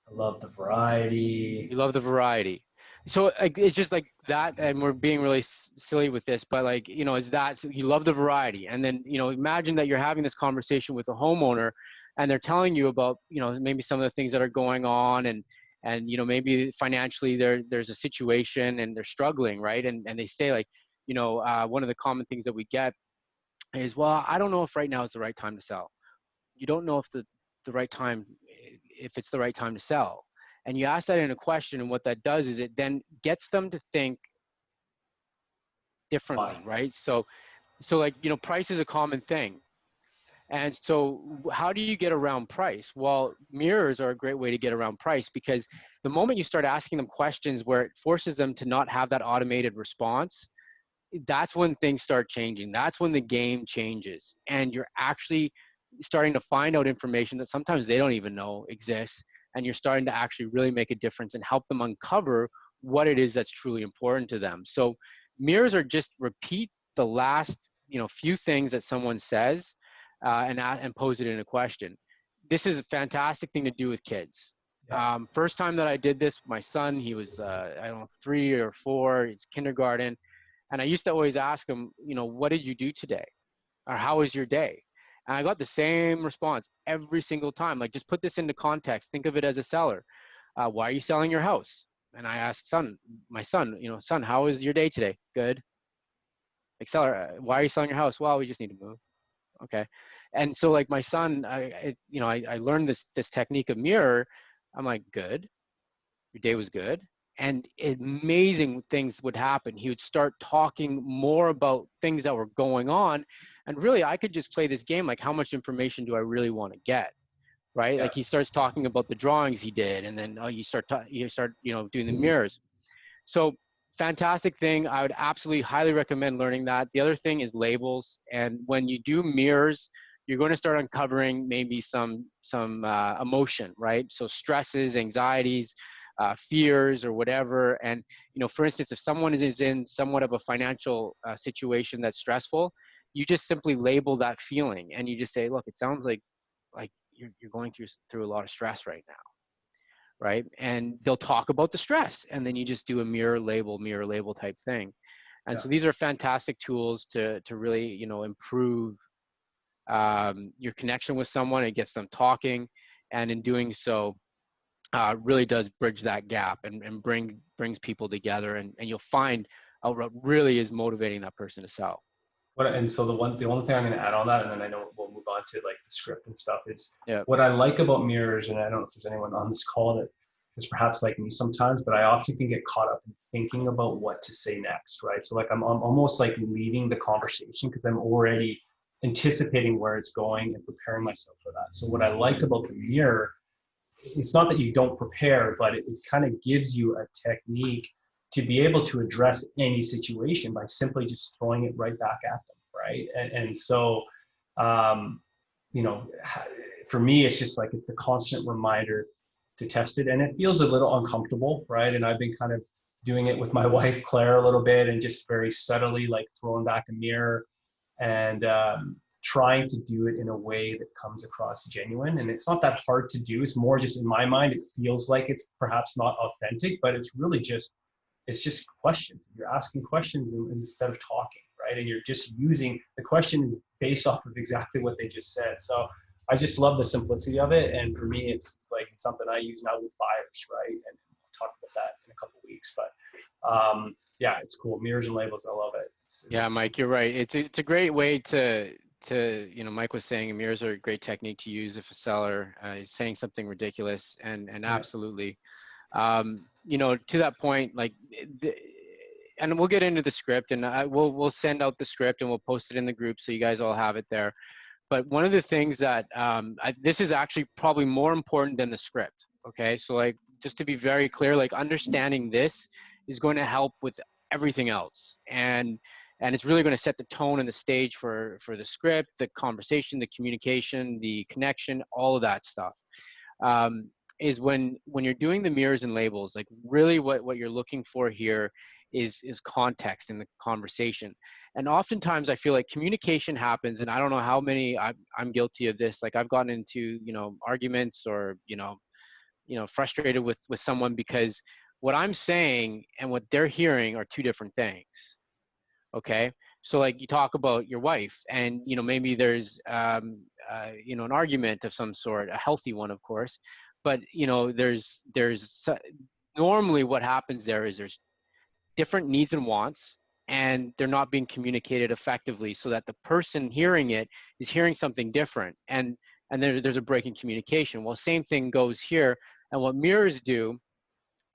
I love the variety. You love the variety. So like, it's just like that, and we're being really silly with this, but like, is that, so you love the variety, and then imagine that you're having this conversation with a homeowner, and they're telling you about maybe some of the things that are going on, and maybe financially there's a situation and they're struggling, right? And they say like, one of the common things that we get is, well, I don't know if right now is the right time to sell. You don't know if the right time, if it's the right time to sell. And you ask that in a question, and what that does is it then gets them to think Why? differently, right? So like, price is a common thing. And so how do you get around price? Well, mirrors are a great way to get around price, because the moment you start asking them questions where it forces them to not have that automated response, that's when things start changing. That's when the game changes, and you're actually starting to find out information that sometimes they don't even know exists, and you're starting to actually really make a difference and help them uncover what it is that's truly important to them. So mirrors are just repeat the last few things that someone says, and pose it in a question. This is a fantastic thing to do with kids. Yeah, First time that I did this, my son, he was I don't know, 3 or 4, it's kindergarten, and I used to always ask him, what did you do today? Or how was your day? And I got the same response every single time. Like, just put this into context. Think of it as a seller. Why are you selling your house? And I asked my son, son, how was your day today? Good. Like, seller, why are you selling your house? Well, we just need to move. Okay. And so like my son, I learned this technique of mirror. I'm like, good. Your day was good. And amazing things would happen. He would start talking more about things that were going on. And really, I could just play this game like, how much information do I really want to get? Right? yeah, Like he starts talking about the drawings he did, and then you start doing the mirrors. So fantastic thing. I would absolutely highly recommend learning that. The other thing is labels. And when you do mirrors, you're going to start uncovering maybe some emotion, right? So stresses, anxieties, fears, or whatever. And for instance, if someone is in somewhat of a financial situation that's stressful, you just simply label that feeling, and you just say, look, it sounds like you're going through a lot of stress right now, right? And they'll talk about the stress, and then you just do a mirror label type thing. And yeah. so these are fantastic tools to really improve your connection with someone. It gets them talking, and in doing so, really does bridge that gap, and brings people together, and you'll find out what really is motivating that person to sell. And so the only thing I'm going to add on that, and then I know we'll move on to like the script and stuff, is Yeah. what I like about mirrors, and I don't know if there's anyone on this call that is perhaps like me sometimes, but I often can get caught up in thinking about what to say next, right? So like I'm almost like leading the conversation because I'm already anticipating where it's going and preparing myself for that. So what I like about the mirror, it's not that you don't prepare, but it kind of gives you a technique to be able to address any situation by simply just throwing it right back at them, right? And so, um, you know, for me, it's just like it's the constant reminder to test it, and it feels a little uncomfortable, right? And I've been kind of doing it with my wife Claire a little bit, and just very subtly like throwing back a mirror and trying to do it in a way that comes across genuine. And it's not that hard to do. It's more just in my mind, it feels like it's perhaps not authentic, but it's really just, it's just questions. You're asking questions instead of talking, right? And you're just using, the question is based off of exactly what they just said. So I just love the simplicity of it. And for me, it's like something I use now with buyers, right? And we'll talk about that in a couple of weeks. But yeah, it's cool. Mirrors and labels, I love it. Yeah, Mike, you're right. It's a great way to you know, Mike was saying mirrors are a great technique to use if a seller is saying something ridiculous, and Yeah, absolutely, you know, to that point, like, and we'll get into the script, and we'll send out the script and we'll post it in the group so you guys all have it there. But one of the things that this is actually probably more important than the script. Okay, so like, just to be very clear, like, understanding this is going to help with everything else, and it's really going to set the tone and the stage for the script, the conversation, the communication, the connection, all of that stuff. Is when you're doing the mirrors and labels, like, really what you're looking for here is context in the conversation. And oftentimes I feel like communication happens, and I don't know how many, I'm guilty of this, like, I've gotten into, you know, arguments, or frustrated with someone because what I'm saying and what they're hearing are two different things. Okay, so like, you talk about your wife, and maybe there's an argument of some sort, a healthy one, of course, but normally what happens there is there's different needs and wants, and they're not being communicated effectively, so that the person hearing it is hearing something different, and there's a break in communication. Well, same thing goes here. And what mirrors do,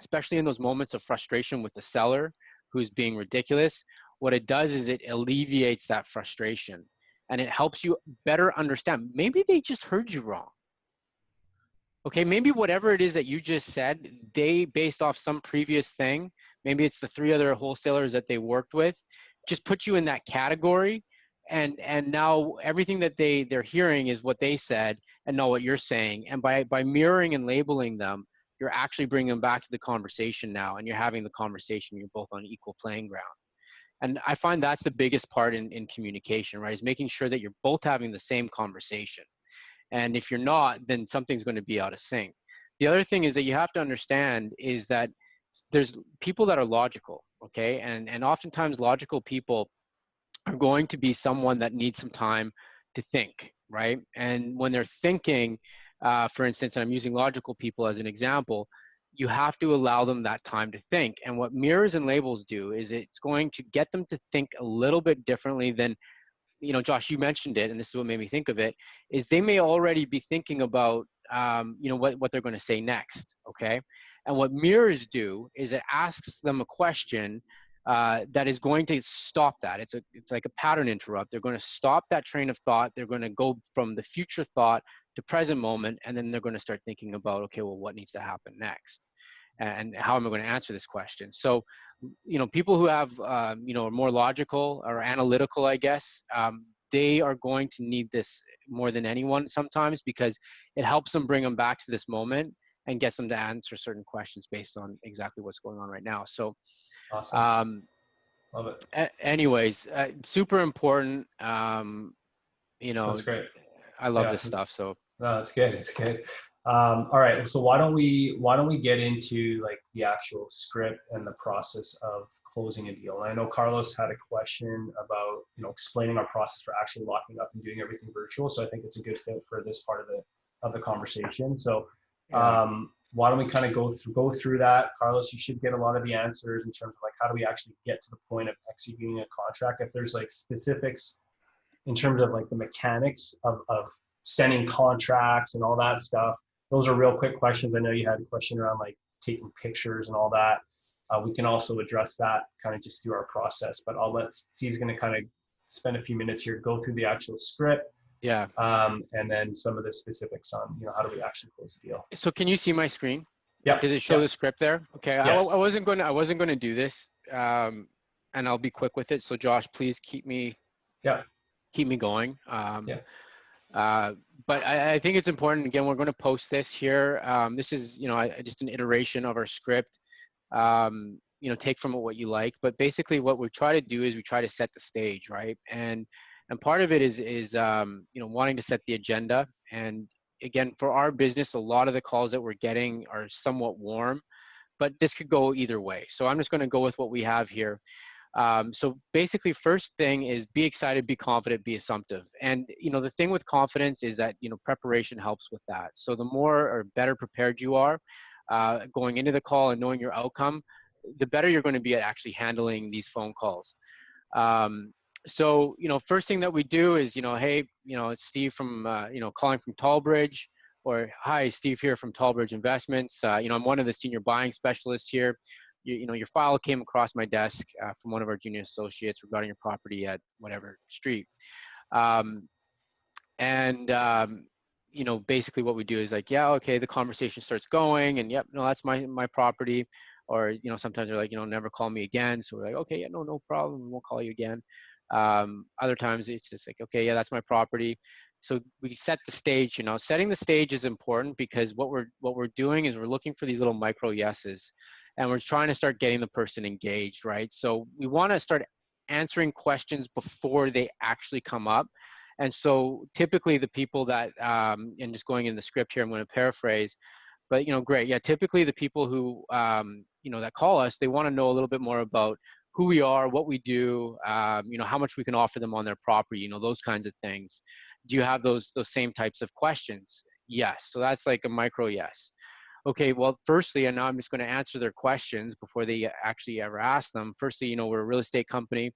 especially in those moments of frustration with the seller who's being ridiculous, what it does is it alleviates that frustration, and it helps you better understand. Maybe they just heard you wrong. Okay, maybe whatever it is that you just said, they, based off some previous thing, maybe it's the three other wholesalers that they worked with, just put you in that category, and now everything that they're hearing is what they said, and not what you're saying. And by mirroring and labeling them, you're actually bringing them back to the conversation now, and you're having the conversation. You're both on equal playing ground. And I find that's the biggest part in communication, right? Is making sure that you're both having the same conversation. And if you're not, then something's going to be out of sync. The other thing is that you have to understand is that there's people that are logical, okay? And oftentimes logical people are going to be someone that needs some time to think, right? And when they're thinking, for instance, and I'm using logical people as an example, you have to allow them that time to think. And what mirrors and labels do is it's going to get them to think a little bit differently than, Josh, you mentioned it, and this is what made me think of it, is they may already be thinking about, what they're going to say next, okay? And what mirrors do is it asks them a question that is going to stop that. It's like a pattern interrupt. They're going to stop that train of thought. They're going to go from the future thought to present moment, and then they're going to start thinking about, okay, well, what needs to happen next? And how am I going to answer this question? So, people who have, are more logical or analytical, I guess, they are going to need this more than anyone sometimes, because it helps them bring them back to this moment and gets them to answer certain questions based on exactly what's going on right now. So, awesome. um, Love it. anyways, super important. That's great. I love Yeah, this stuff. So, no, that's good. It's good. All right. So why don't we get into like the actual script and the process of closing a deal? And I know Carlos had a question about, explaining our process for actually locking up and doing everything virtual. So I think it's a good fit for this part of the conversation. So yeah. why don't we kind of go through that? Carlos, you should get a lot of the answers in terms of like how do we actually get to the point of executing a contract. If there's like specifics in terms of like the mechanics of sending contracts and all that stuff, those are real quick questions. I know you had a question around like taking pictures and all that. We can also address that kind of just through our process, but I'll let Steve's going to kind of spend a few minutes here, go through the actual script, Yeah. and then some of the specifics on, how do we actually close the deal. So can you see my screen? Yeah. Does it show Yeah. the script there? Okay. I Yes. wasn't going to do this, and I'll be quick with it. So Josh, please keep me Yeah. going. Yeah. But I think it's important. Again, we're going to post this here. This is, just an iteration of our script. Take from it what you like. But basically, what we try to do is we try to set the stage, right? And part of it is wanting to set the agenda. And again, for our business, a lot of the calls that we're getting are somewhat warm, but this could go either way. So I'm just going to go with what we have here. So basically, first thing is be excited, be confident, be assumptive. And the thing with confidence is that preparation helps with that. So the more or better prepared you are going into the call and knowing your outcome, the better you're going to be at actually handling these phone calls. So first thing that we do is hey, it's Steve from calling from Tallbridge, or hi, Steve here from Tallbridge Investments. I'm one of the senior buying specialists here. Your file came across my desk from one of our junior associates regarding your property at whatever street. Um, and basically what we do is like, yeah, okay, the conversation starts going, and yep, no, that's my property. Or sometimes they're like, never call me again. So we're like, okay, yeah, no problem, we won't call you again. Other times it's just like, okay, yeah, that's my property. So we set the stage. Setting the stage is important, because what we're doing is we're looking for these little micro yeses, and we're trying to start getting the person engaged, right? So we want to start answering questions before they actually come up. And so typically the people that, and just going in the script here, I'm going to paraphrase, but great, yeah, typically the people who that call us, they want to know a little bit more about who we are, what we do, how much we can offer them on their property, those kinds of things. Do you have those same types of questions? Yes. So that's like a micro yes. Okay, well, firstly, and now I'm just going to answer their questions before they actually ever ask them. Firstly, we're a real estate company,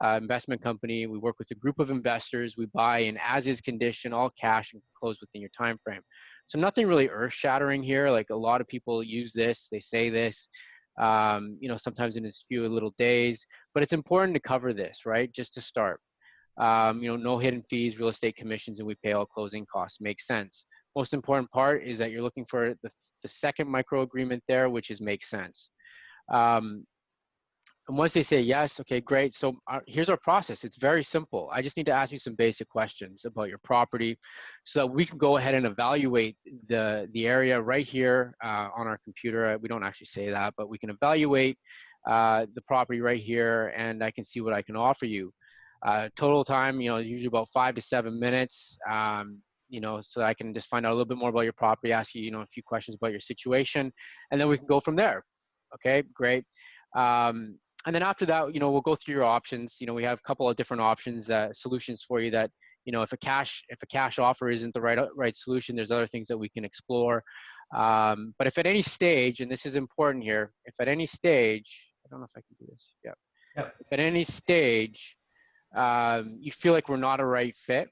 investment company. We work with a group of investors. We buy in as-is condition, all cash, and close within your time frame. So nothing really earth-shattering here. Like, a lot of people use this, they say this, sometimes in a few little days. But it's important to cover this, right? Just to start. No hidden fees, real estate commissions, and we pay all closing costs. Makes sense. Most important part is that you're looking for the second micro agreement there, which is make sense. And once they say yes, okay, great. So here's our process. It's very simple. I just need to ask you some basic questions about your property so that we can go ahead and evaluate the area right here on our computer. We don't actually say that, but we can evaluate the property right here, and I can see what I can offer you. Total time, is usually about 5 to 7 minutes. So I can just find out a little bit more about your property, ask you, a few questions about your situation, and then we can go from there. Okay, great. And then after that, we'll go through your options. We have a couple of different options, solutions for you that, if a cash offer isn't the right solution, there's other things that we can explore. But if at any stage, and this is important here, if at any stage, I don't know if I can do this. Yeah. Yep. If at any stage, you feel like we're not a right fit,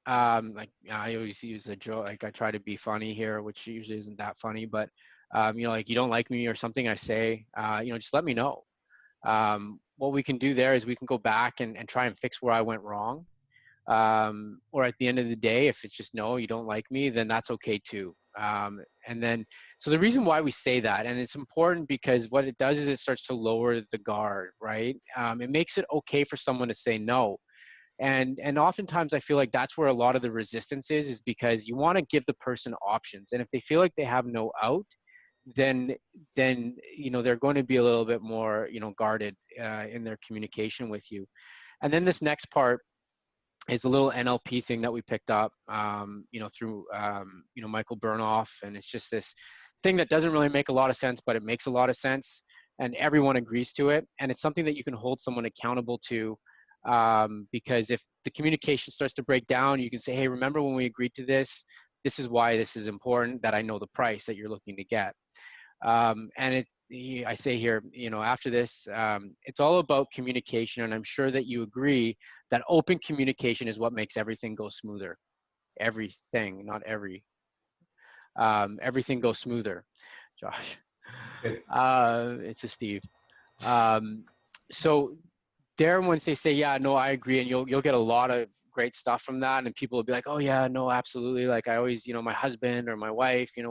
like I always use a joke, like I try to be funny here, which usually isn't that funny, but like you don't like me or something I say, just let me know. What we can do there is we can go back and try and fix where I went wrong. Or at the end of the day, if it's just no, you don't like me, then that's okay too. And then, so the reason why we say that, and it's important because what it does is it starts to lower the guard, right? It makes it okay for someone to say no. And oftentimes I feel like that's where a lot of the resistance is because you want to give the person options. And if they feel like they have no out, then they're going to be a little bit more guarded in their communication with you. And then this next part is a little NLP thing that we picked up through Michael Burnoff, and it's just this thing that doesn't really make a lot of sense, but it makes a lot of sense, and everyone agrees to it, and it's something that you can hold someone accountable to, because if the communication starts to break down, you can say, hey, remember when we agreed to this? this is why this is important, that I know the price that you're looking to get. And I say here, after this, it's all about communication, and I'm sure that you agree that open communication is what makes everything go smoother. Everything, not everything goes smoother. Josh, That's good. it's a Steve. Um, so there, once they say, yeah, no, I agree, and you'll get a lot of great stuff from that, and people will be like, oh yeah, no, absolutely, like I always, my husband or my wife, and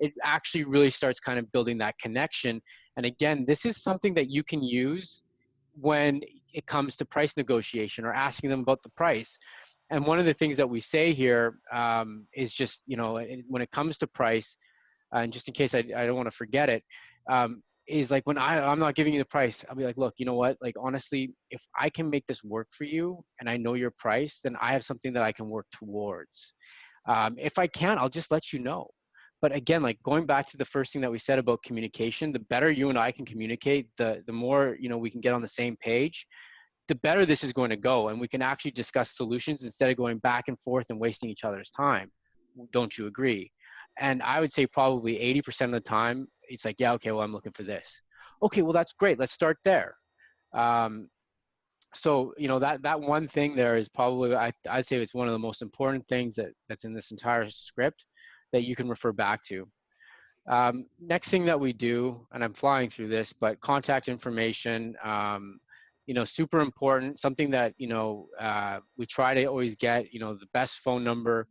it actually really starts kind of building that connection. And again, this is something that you can use when it comes to price negotiation or asking them about the price. And one of the things that we say here is just, when it comes to price, and just in case I don't want to forget it, is like when I'm not giving you the price, I'll be like, look, you know what? Like, honestly, if I can make this work for you and I know your price, then I have something that I can work towards. If I can't, I'll just let you know. But again, like going back to the first thing that we said about communication, the better you and I can communicate, the more, we can get on the same page, the better this is going to go. And we can actually discuss solutions instead of going back and forth and wasting each other's time. Don't you agree? And I would say probably 80% of the time, it's like, yeah, okay, well, I'm looking for this. Okay, well, that's great. Let's start there. Um, so, that one thing there is probably, I'd say it's one of the most important things that's in this entire script that you can refer back to. Next thing that we do, and I'm flying through this, but contact information, super important. Something that, we try to always get, the best phone number,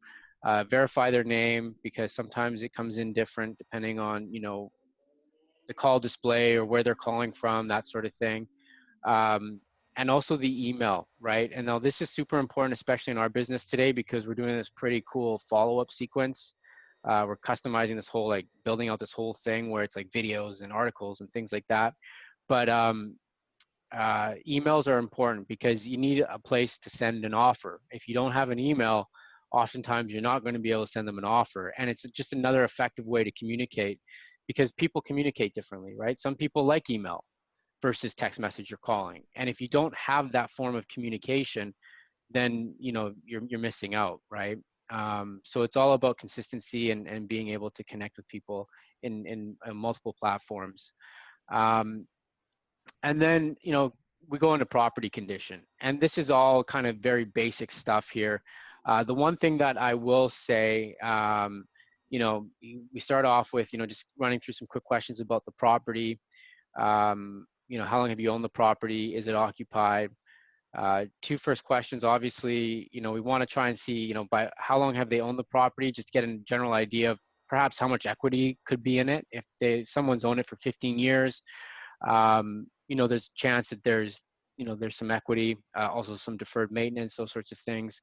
verify their name, because sometimes it comes in different depending on, the call display or where they're calling from, that sort of thing. Um, and also the email, right? And now this is super important, especially in our business today, because we're doing this pretty cool follow-up sequence. We're customizing this whole, like building out this whole thing where it's like videos and articles and things like that. But emails are important because you need a place to send an offer. If you don't have an email, oftentimes you're not going to be able to send them an offer. And it's just another effective way to communicate, because people communicate differently, right? Some people like email versus text message or calling. And if you don't have that form of communication, then you're missing out, right? So it's all about consistency and being able to connect with people in multiple platforms. Um, and then we go into property condition, and this is all kind of very basic stuff here. The one thing that I will say, we start off with just running through some quick questions about the property. How long have you owned the property? Is it occupied? Two first questions, obviously, we want to try and see, by how long have they owned the property, just get a general idea of perhaps how much equity could be in it. If someone's owned it for 15 years, there's a chance that there's some equity, also some deferred maintenance, those sorts of things.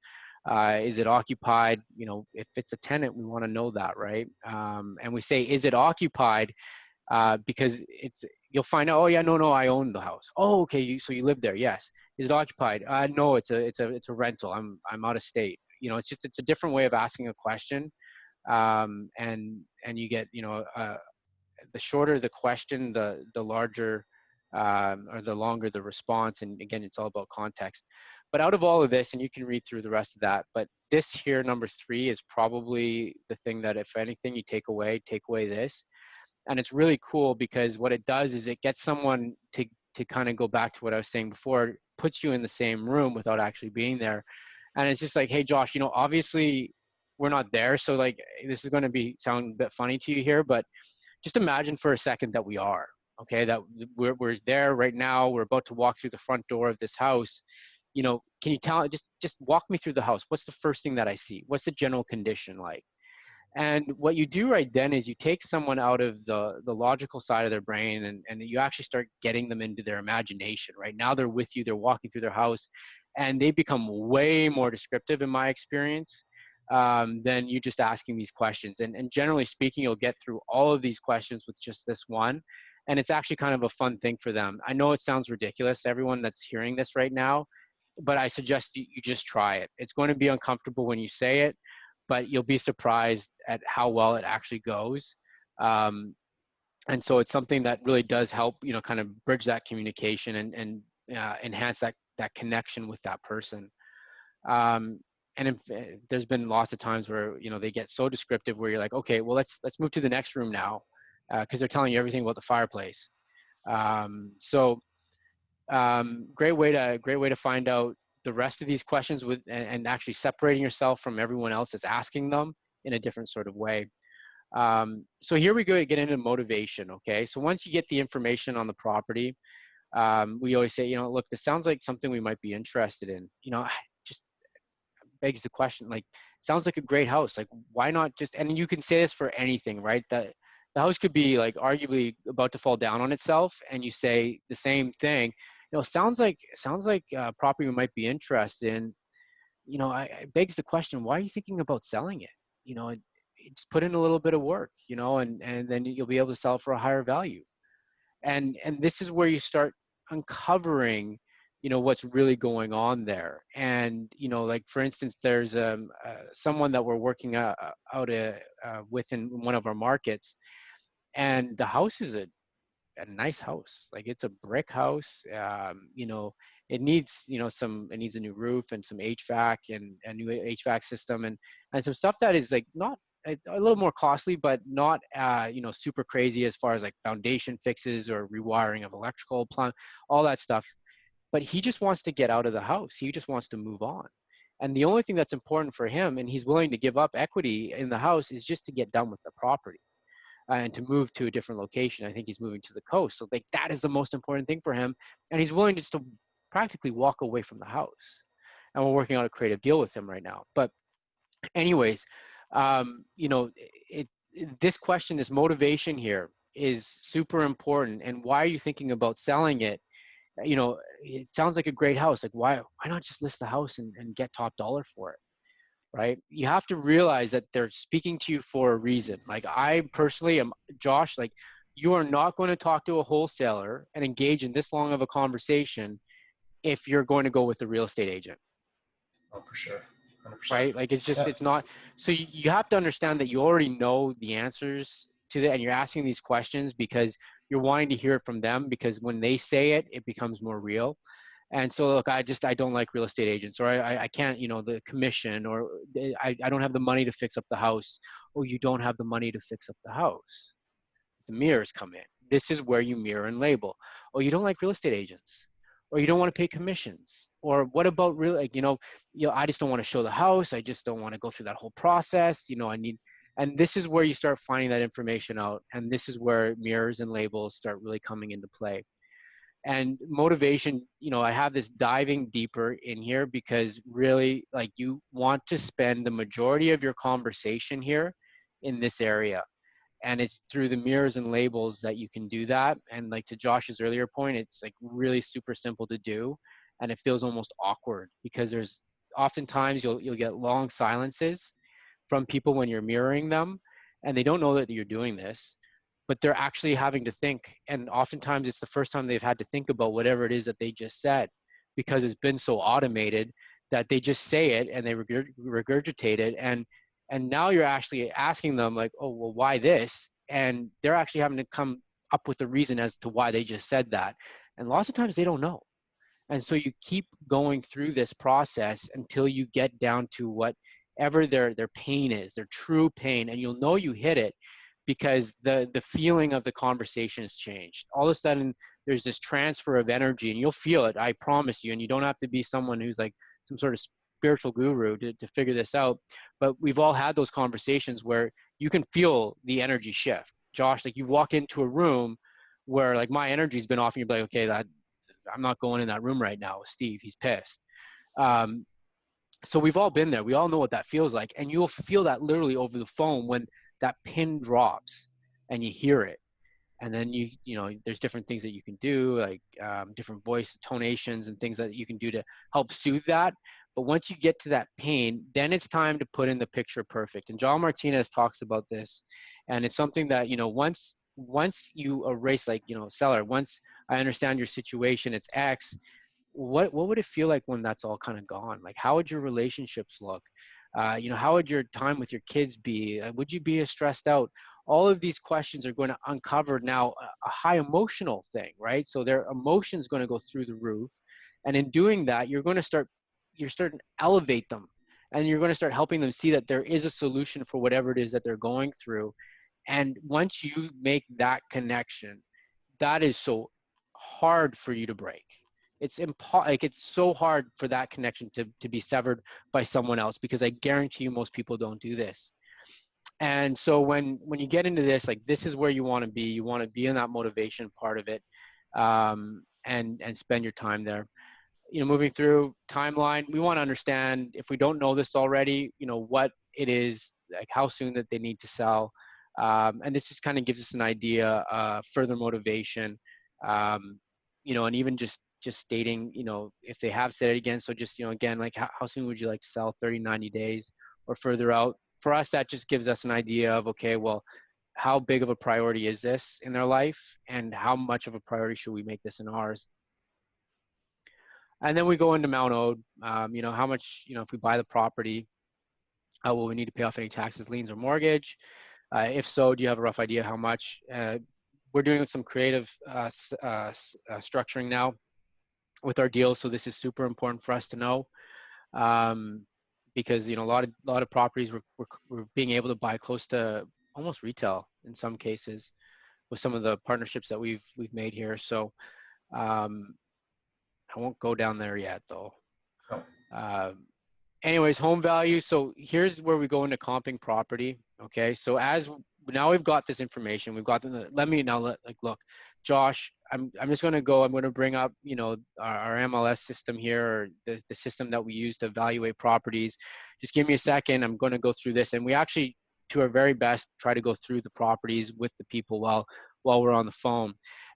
Is it occupied? If it's a tenant, we want to know that, right? And we say, is it occupied? Because you'll find out, oh yeah, no, I own the house. Oh, okay, so you live there? Yes. Is it occupied? No, it's a rental. I'm out of state. It's a different way of asking a question, and you get the shorter the question, the larger or the longer the response. And again, it's all about context. But out of all of this, and you can read through the rest of that, but this here, number 3, is probably the thing that if anything you take away this. And it's really cool because what it does is it gets someone to kind of go back to what I was saying before, puts you in the same room without actually being there. And it's just like, hey, Josh, obviously we're not there. So like, this is going to sound a bit funny to you here, but just imagine for a second that we are, okay, that we're there right now. We're about to walk through the front door of this house. Can you just walk me through the house? What's the first thing that I see? What's the general condition like? And what you do right then is you take someone out of the logical side of their brain, and you actually start getting them into their imagination. Right now they're with you, they're walking through their house, and they become way more descriptive in my experience, than you just asking these questions. And generally speaking, you'll get through all of these questions with just this one. And it's actually kind of a fun thing for them. I know it sounds ridiculous, everyone that's hearing this right now, but I suggest you just try it. It's going to be uncomfortable when you say it, but you'll be surprised at how well it actually goes. And so it's something that really does help, kind of bridge that communication and enhance that connection with that person. and there's been lots of times where, you know, they get so descriptive where you're like, okay, well, let's move to the next room now, because they're telling you everything about the fireplace. So great way to find out the rest of these questions with, and actually separating yourself from everyone else that's asking them in a different sort of way. So here we go to get into motivation. Okay, so once you get the information on the property, we always say, you know, look, this sounds like something we might be interested in. You know, just begs the question, like, sounds like a great house. Like, why not just, and you can say this for anything, right? That the house could be like arguably about to fall down on itself, and you say the same thing. You know, sounds like property we might be interested in. You know, it begs the question, why are you thinking about selling it? You know, it's put in a little bit of work, you know, and then you'll be able to sell for a higher value. And this is where you start uncovering, you know, what's really going on there. And you know, like for instance, there's someone that we're working out with in one of our markets, and the house is a nice house. Like it's a brick house. You know, it needs, you know, it needs a new roof and some HVAC and a new HVAC system and some stuff that is like not a little more costly, but not you know, super crazy as far as like foundation fixes or rewiring of electrical plant, all that stuff. But he just wants to get out of the house. He just wants to move on. And the only thing that's important for him, and he's willing to give up equity in the house, is just to get done with the property and to move to a different location. I think he's moving to the coast. So like that is the most important thing for him. And he's willing just to practically walk away from the house. And we're working on a creative deal with him right now. But anyways, you know, this question, this motivation here is super important. And why are you thinking about selling it? You know, it sounds like a great house. Like why not just list the house and get top dollar for it? Right? You have to realize that they're speaking to you for a reason. Like I personally am, Josh, like you are not going to talk to a wholesaler and engage in this long of a conversation if you're going to go with a real estate agent, Oh, for sure. 100%. right? Like it's just, Yeah. it's not, so you have to understand that you already know the answers to that and you're asking these questions because you're wanting to hear it from them, because when they say it, it becomes more real. And so look, I don't like real estate agents, or I can't, you know, the commission, or I don't have the money to fix up the house. Oh, you don't have the money to fix up the house. The mirrors come in. This is where you mirror and label. Oh, you don't like real estate agents, or you don't want to pay commissions, or what about real, like, you know, I just don't want to show the house. I just don't want to go through that whole process. You know, I need, and this is where you start finding that information out. And this is where mirrors and labels start really coming into play. And motivation, you know, I have this diving deeper in here because really, like, you want to spend the majority of your conversation here in this area, and it's through the mirrors and labels that you can do that. And like to Josh's earlier point, it's like really super simple to do, and it feels almost awkward because there's oftentimes you'll get long silences from people when you're mirroring them, and they don't know that you're doing this, but they're actually having to think. And oftentimes it's the first time they've had to think about whatever it is that they just said, because it's been so automated that they just say it and they regurgitate it. And now you're actually asking them like, oh, well, why this? And they're actually having to come up with a reason as to why they just said that. And lots of times they don't know. And so you keep going through this process until you get down to whatever their pain is, their true pain, and you'll know you hit it because the feeling of the conversation has changed. All of a sudden, there's this transfer of energy, and you'll feel it. I promise you. And you don't have to be someone who's like some sort of spiritual guru to figure this out. But we've all had those conversations where you can feel the energy shift. Josh, like you walk into a room where like my energy's been off, and you're like, okay, that I'm not going in that room right now with Steve. He's pissed. Um, so we've all been there. We all know what that feels like. And you'll feel that literally over the phone when that pin drops and you hear it. And then you know, there's different things that you can do, like different voice tonations and things that you can do to help soothe that. But once you get to that pain, then it's time to put in the picture perfect. And John Martinez talks about this. And it's something that, you know, once you erase, like, you know, seller, once I understand your situation, it's X, what would it feel like when that's all kind of gone? Like, how would your relationships look? You know, how would your time with your kids be? Would you be as stressed out? All of these questions are going to uncover now a high emotional thing, right? So their emotions going to go through the roof, and in doing that, you're starting to elevate them and you're going to start helping them see that there is a solution for whatever it is that they're going through. And once you make that connection, that is so hard for you to break. Like it's so hard for that connection to be severed by someone else, because I guarantee you most people don't do this. And so when you get into this, like, this is where you want to be. You want to be in that motivation part of it, and spend your time there. Moving through timeline, we want to understand, if we don't know this already, what it is, like how soon that they need to sell. And this just kind of gives us an idea, further motivation, and even just stating, if they have said it again. So just, again, like how soon would you like to sell? 30, 90 days or further out? For us, that just gives us an idea of, okay, well, how big of a priority is this in their life, and how much of a priority should we make this in ours? And then we go into Mount Ode. How much, if we buy the property, will we need to pay off any taxes, liens, or mortgage? If so, do you have a rough idea how much? We're doing some creative structuring now with our deals, so this is super important for us to know, because a lot of properties we're being able to buy close to almost retail in some cases with some of the partnerships that we've made here. So I won't go down there yet, though. Oh, Anyways, home value. So here's where we go into comping property. Okay, so as now we've got this information, we've got let me now like, look, Josh, I'm just going to go, I'm going to bring up, our MLS system here, or the system that we use to evaluate properties. Just give me a second. I'm going to go through this, and we actually, to our very best, try to go through the properties with the people while we're on the phone.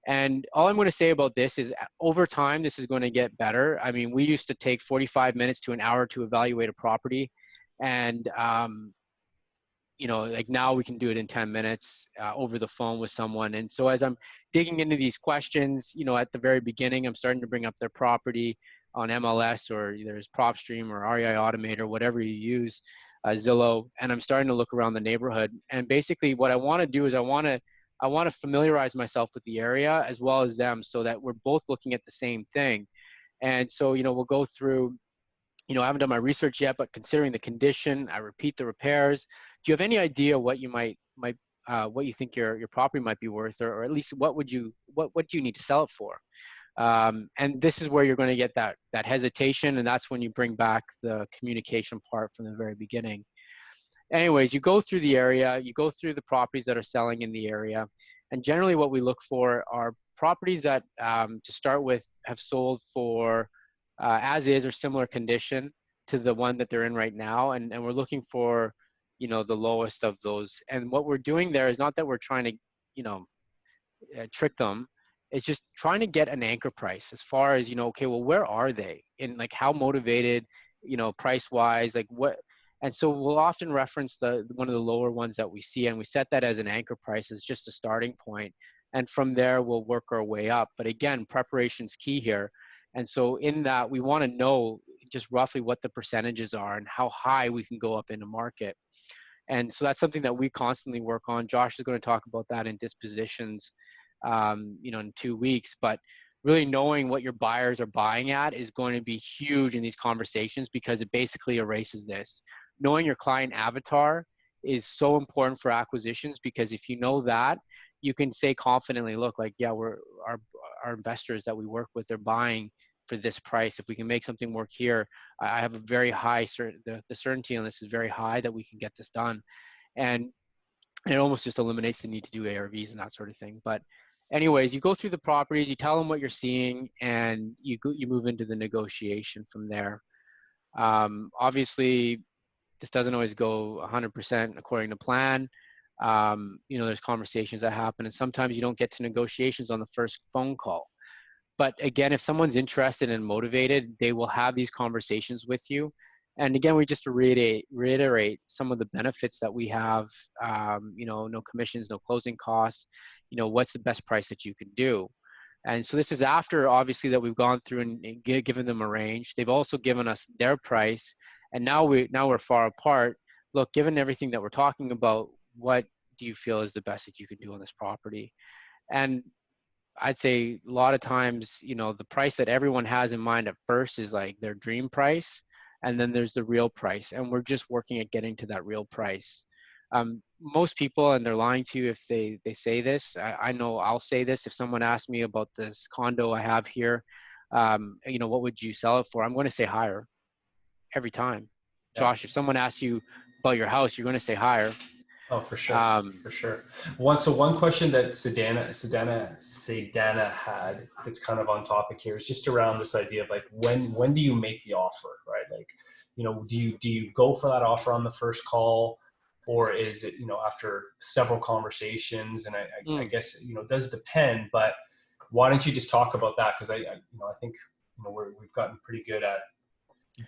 And all I'm going to say about this is, over time, this is going to get better. I mean, we used to take 45 minutes to an hour to evaluate a property. And, like, now we can do it in 10 minutes over the phone with someone. And so as I'm digging into these questions, at the very beginning, I'm starting to bring up their property on MLS, or either as PropStream or REI Automator, whatever you use, Zillow, and I'm starting to look around the neighborhood. And basically what I want to do is I want to familiarize myself with the area as well as them, so that we're both looking at the same thing. And so, we'll go through, I haven't done my research yet, but considering the condition, I repeat the repairs. Do you have any idea what you what you think your property might be worth, or at least what do you need to sell it for? And this is where you're going to get that hesitation, and that's when you bring back the communication part from the very beginning. Anyways, you go through the area, you go through the properties that are selling in the area, and generally what we look for are properties that, to start with, have sold for as is or similar condition to the one that they're in right now, and we're looking for, the lowest of those. And what we're doing there is not that we're trying to, trick them. It's just trying to get an anchor price, as far as, okay, well, where are they, and like how motivated, price wise, like what. And so we'll often reference one of the lower ones that we see, and we set that as an anchor price, as just a starting point. And from there, we'll work our way up. But again, preparation's key here. And so in that, we want to know just roughly what the percentages are and how high we can go up in the market. And so that's something that we constantly work on. Josh is going to talk about that in dispositions, in 2 weeks. But really knowing what your buyers are buying at is going to be huge in these conversations, because it basically erases this. Knowing your client avatar is so important for acquisitions, because if you know that, you can say confidently, look, like, yeah, our investors that we work with, they're buying for this price. If we can make something work here, I have a very high the certainty on this is very high that we can get this done. And it almost just eliminates the need to do ARVs and that sort of thing. But anyways, you go through the properties, you tell them what you're seeing, and you move into the negotiation from there. Obviously, this doesn't always go 100% according to plan. There's conversations that happen, and sometimes you don't get to negotiations on the first phone call. But again, if someone's interested and motivated, they will have these conversations with you. And again, we just reiterate some of the benefits that we have. No commissions, no closing costs. What's the best price that you can do? And so this is after, obviously, that we've gone through and given them a range. They've also given us their price, and now we're far apart. Look, given everything that we're talking about, what do you feel is the best that you can do on this property? And I'd say a lot of times, the price that everyone has in mind at first is like their dream price. and then there's the real price, and we're just working at getting to that real price. Most people, and they're lying to you if they say this. I know I'll say this if someone asks me about this condo I have here. What would you sell it for? I'm going to say higher every time. Yeah. Josh, if someone asks you about your house, you're going to say higher. Oh, for sure, Um, for sure. One question that Sedana had that's kind of on topic here is just around this idea of like when do you make the offer, right? Like, do you go for that offer on the first call, or is it after several conversations? And I mm, guess it does depend, but why don't you just talk about that? Because I think we've gotten pretty good at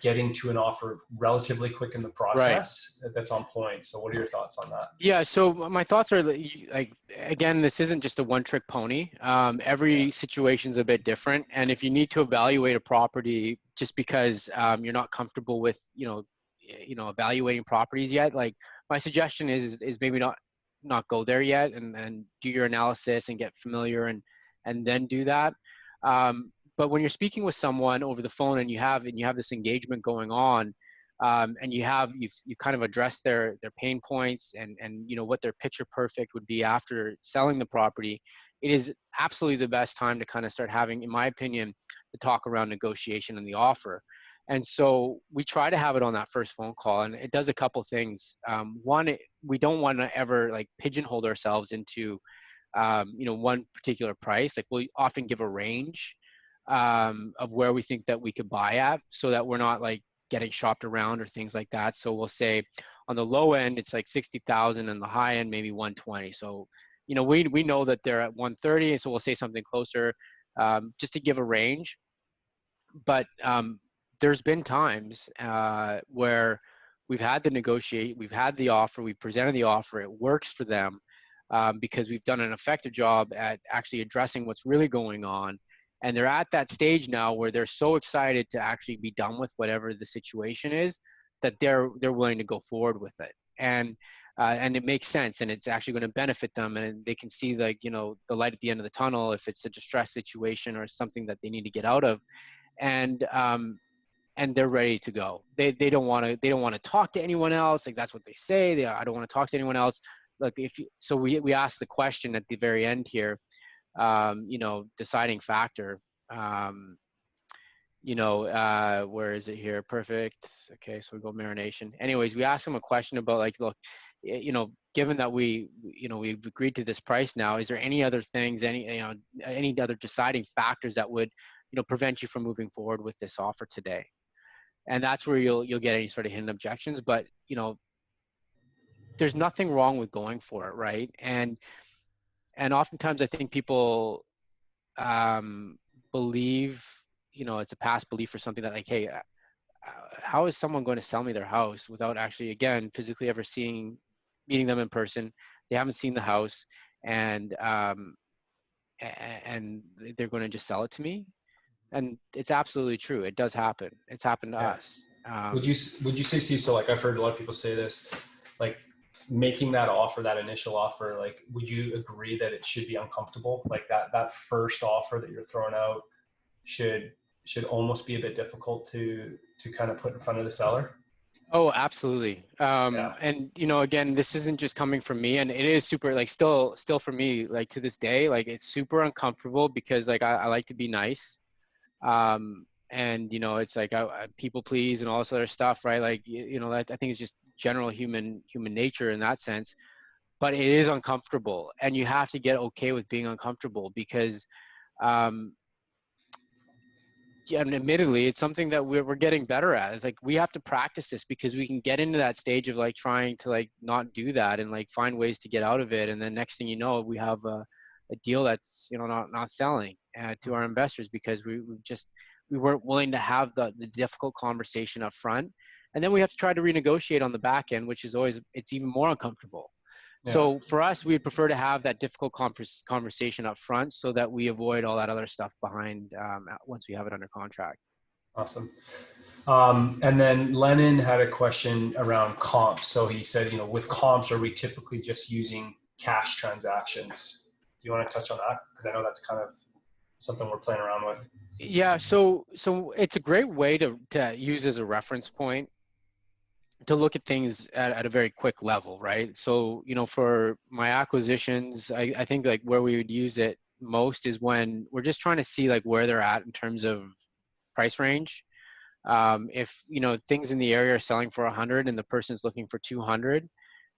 getting to an offer relatively quick in the right. process that's on point. So what are your thoughts on that? Yeah, so my thoughts are that like, again, this isn't just a one-trick pony. Yeah. Every situation's a bit different, and if you need to evaluate a property just because you're not comfortable with evaluating properties yet, like my suggestion is maybe not go there yet, and do your analysis and get familiar, and then do that. But when you're speaking with someone over the phone and you have this engagement going on, and you kind of addressed their pain points, and what their picture perfect would be after selling the property, it is absolutely the best time to kind of start having, in my opinion, the talk around negotiation and the offer. And so we try to have it on that first phone call, and it does a couple things. One, we don't want to ever like pigeonhole ourselves into one particular price. Like we'll often give a range of where we think that we could buy at, so that we're not like getting shopped around or things like that. So we'll say on the low end it's like 60,000, and the high end maybe 120. So we know that they're at 130, so we'll say something closer, just to give a range. But there's been times where we've had the offer, we've presented the offer, it works for them, because we've done an effective job at actually addressing what's really going on. And they're at that stage now where they're so excited to actually be done with whatever the situation is, that they're willing to go forward with it. And it makes sense, and it's actually going to benefit them, and they can see, like, the light at the end of the tunnel if it's a distress situation or something that they need to get out of. And um, and they're ready to go. They don't want to talk to anyone else. Like that's what they say. I don't want to talk to anyone else. Like so we ask the question at the very end here. Deciding factor. Um, where is it here? Perfect. Okay, so we go marination. Anyways, we ask them a question about, like, look, given that we've agreed to this price now, is there any other things, any other deciding factors that would prevent you from moving forward with this offer today? And that's where you'll get any sort of hidden objections. But there's nothing wrong with going for it, right? And oftentimes I think people believe, it's a past belief or something, that like, hey, how is someone going to sell me their house without actually, again, physically ever meeting them in person? They haven't seen the house, and and they're going to just sell it to me. And it's absolutely true. It does happen. It's happened to Yeah. us. Would you say, Steve? So like I've heard a lot of people say this, like making that offer, that initial offer, like would you agree that it should be uncomfortable? Like that first offer that you're throwing out should should almost be a bit difficult to kind of put in front of the seller? Oh, absolutely. Yeah. And again, this isn't just coming from me, and it is super, like, still for me, like to this day, like it's super uncomfortable because, like, I like to be nice. And it's like people please and all this other stuff, right? Like, that, I think, is just general human nature in that sense. But it is uncomfortable, and you have to get okay with being uncomfortable, because um, yeah, and admittedly, it's something that we're getting better at. It's like we have to practice this, because we can get into that stage of like trying to like not do that and like find ways to get out of it. And then next thing you know, we have a deal that's not selling to our investors, because we weren't willing to have the difficult conversation up front, and then we have to try to renegotiate on the back end, which is always, it's even more uncomfortable. Yeah. So for us, we'd prefer to have that difficult conversation up front, so that we avoid all that other stuff behind, once we have it under contract. Awesome. And then Lennon had a question around comps. So he said, with comps, are we typically just using cash transactions? Do you want to touch on that? Because I know that's kind of something we're playing around with? Yeah, so it's a great way to use as a reference point to look at things at a very quick level, right? So, for my acquisitions, I think like where we would use it most is when we're just trying to see like where they're at in terms of price range. If things in the area are selling for 100 and the person's looking for 200,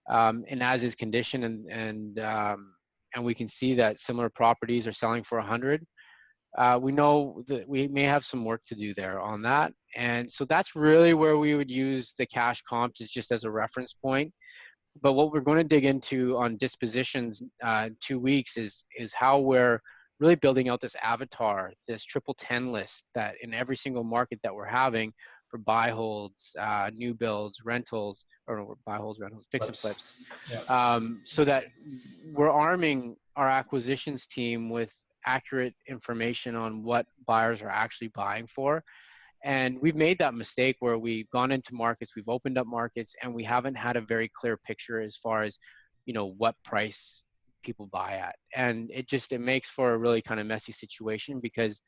and as is condition, and we can see that similar properties are selling for 100, we know that we may have some work to do there on that. And so that's really where we would use the cash comps, is just as a reference point. But what we're going to dig into on dispositions 2 weeks is how we're really building out this avatar, this triple 10 list that in every single market that we're having for buy holds, new builds, rentals, or buy holds, rentals, fix and Flips. flips, Yeah. so that we're arming our acquisitions team with accurate information on what buyers are actually buying for. And we've made that mistake where we've gone into markets, we've opened up markets, and we haven't had a very clear picture as far as, what price people buy at. And it makes for a really kind of messy situation, because,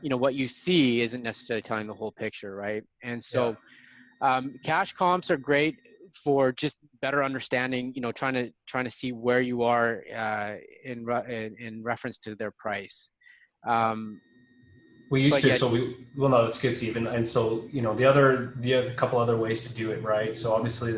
Yeah. what you see isn't necessarily telling the whole picture, right? And Yeah. so cash comps are great for just better understanding, trying to see where you are in reference to their price. Um, We used but to, yeah, so well, no, it's good, Steve. And so, the couple other ways to do it, right? So obviously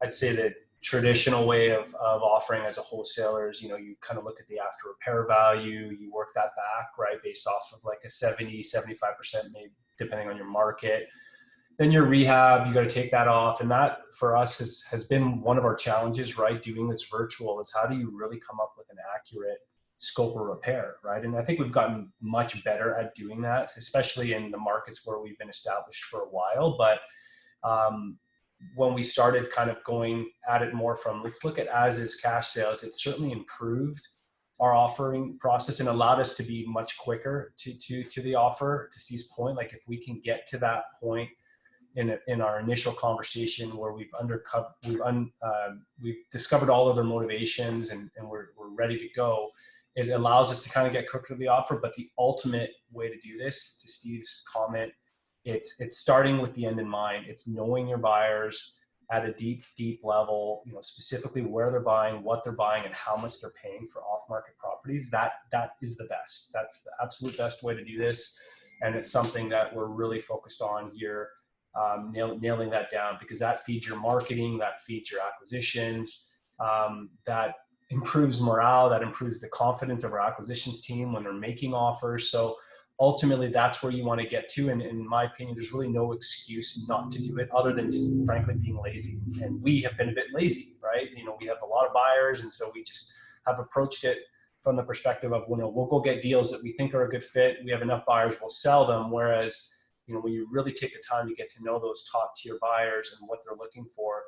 I'd say the traditional way of offering as a wholesaler is, you kind of look at the after repair value, you work that back, right? Based off of like a 70, 75%, maybe depending on your market. Then your rehab, you got to take that off. And that for us has been one of our challenges, right? Doing this virtual is how do you really come up with an accurate scope of repair, right? And I think we've gotten much better at doing that, especially in the markets where we've been established for a while. But when we started kind of going at it more from let's look at as is cash sales, it certainly improved our offering process and allowed us to be much quicker to the offer. To Steve's point, like if we can get to that point in our initial conversation where we've discovered all of their motivations and we're ready to go, it allows us to kind of get quicker to the offer. But the ultimate way to do this, to Steve's comment, it's starting with the end in mind. It's knowing your buyers at a deep level, specifically where they're buying, what they're buying, and how much they're paying for off-market properties. That is the best. That's the absolute best way to do this, and it's something that we're really focused on here, nailing that down, because that feeds your marketing, that feeds your acquisitions, that improves morale, that improves the confidence of our acquisitions team when they're making offers. So ultimately that's where you want to get to. And in my opinion, there's really no excuse not to do it other than just frankly being lazy. And we have been a bit lazy, right? We have a lot of buyers. And so we just have approached it from the perspective of, we'll go get deals that we think are a good fit. We have enough buyers, we'll sell them. Whereas, when you really take the time to get to know those top tier buyers and what they're looking for,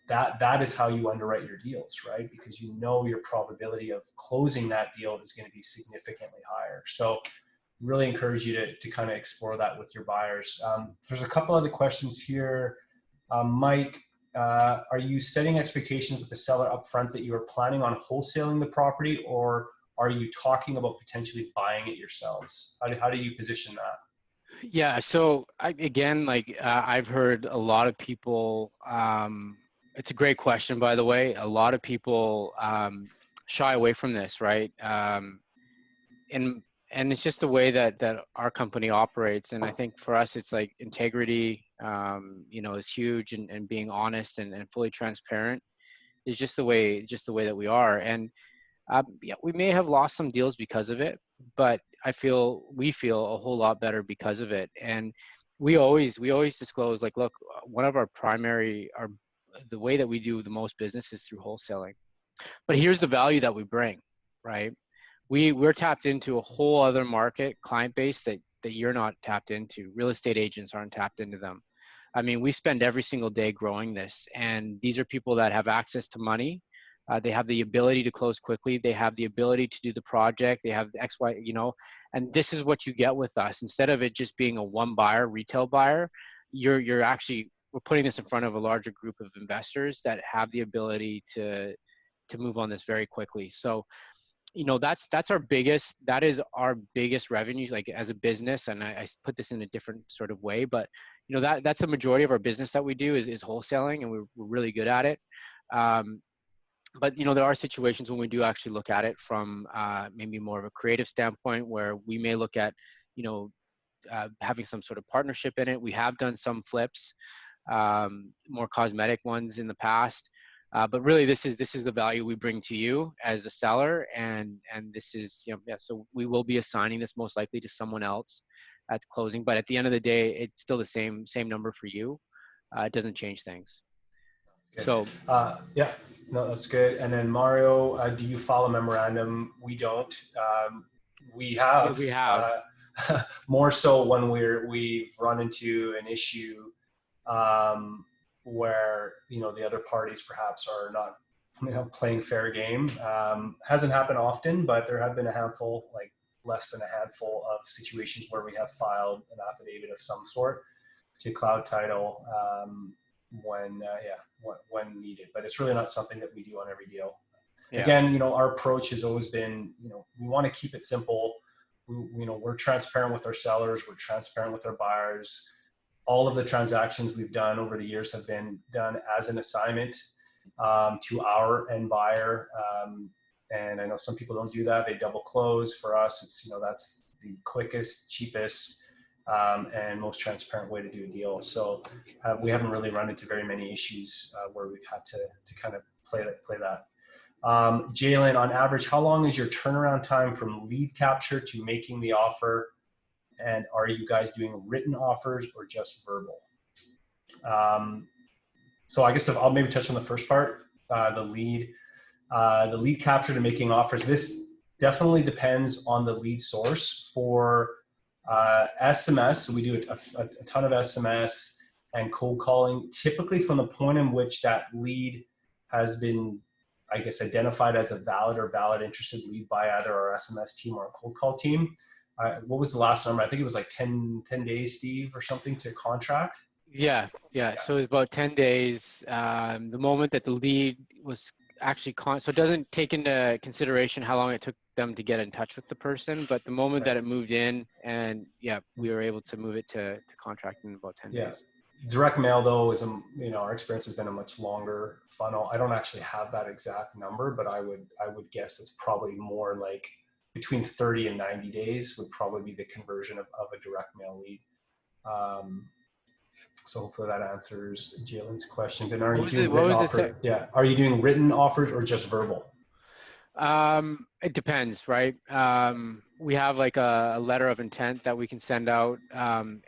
that is how you underwrite your deals, right? Because your probability of closing that deal is going to be significantly higher. So really encourage you to kind of explore that with your buyers. There's a couple other questions here. Mike, are you setting expectations with the seller up front that you are planning on wholesaling the property, or are you talking about potentially buying it yourselves? How do you position that? Yeah, so again, like I've heard a lot of people. It's a great question, by the way. A lot of people shy away from this, right? And it's just the way that our company operates. And I think for us, it's like integrity, is huge, and being honest and fully transparent is just the way that we are. And yeah, we may have lost some deals because of it, but we feel a whole lot better because of it. And we always disclose, like, look, one of the way that we do the most business is through wholesaling. But here's the value that we bring, right? We're tapped into a whole other market client base that you're not tapped into. Real estate agents aren't tapped into them. I mean, we spend every single day growing this, and these are people that have access to money. They have the ability to close quickly. They have the ability to do the project. They have the X, Y, and this is what you get with us. Instead of it just being a one buyer, retail buyer, we're putting this in front of a larger group of investors that have the ability to move on this very quickly. So that's our biggest, that is our biggest revenue, like as a business. And I put this in a different sort of way, but that's the majority of our business that we do is wholesaling, and we're really good at it. Um, but there are situations when we do actually look at it from maybe more of a creative standpoint, where we may look at you know having some sort of partnership in it. We have done some flips, more cosmetic ones in the past. But really, this is the value we bring to you as a seller, and this is yeah. So we will be assigning this most likely to someone else at the closing, but at the end of the day, it's still the same number for you. It doesn't change things. Good. So Yeah, no, that's good. And then Mario, do you follow memorandum? We don't. We have we have. more so when we've run into an issue um, where the other parties perhaps are not playing fair game. Hasn't happened often, but there have been a handful, like less than a handful of situations where we have filed an affidavit of some sort to cloud title when needed. But it's really not something that we do on every deal. Yeah. Again, our approach has always been, we want to keep it simple. We're transparent with our sellers. We're transparent with our buyers. All of the transactions we've done over the years have been done as an assignment to our end buyer. And I know some people don't do that. They double close. For us, it's, that's the quickest, cheapest, and most transparent way to do a deal. So we haven't really run into very many issues where we've had to kind of play that. Jalen, on average, how long is your turnaround time from lead capture to making the offer? And are you guys doing written offers or just verbal? So I guess I'll maybe touch on the first part, the lead capture to making offers. This definitely depends on the lead source. For SMS, we do a ton of SMS and cold calling, typically from the point in which that lead has been, I guess, identified as a valid interested lead by either our SMS team or our cold call team. What was the last number? I think it was like 10 days, Steve, or something to contract. Yeah. So it's about 10 days. The moment that the lead was actually so it doesn't take into consideration how long it took them to get in touch with the person, but the moment Right. that it moved in, and we were able to move it to contract in about 10 days. Direct mail, though, is our experience has been a much longer funnel. I don't actually have that exact number, but I would guess it's probably more like between 30 and 90 days would probably be the conversion of a direct mail lead. So hopefully that answers Jalen's questions. And are you doing written offers? Yeah. Are you doing written offers or just verbal? It depends, right? We have like a letter of intent that we can send out.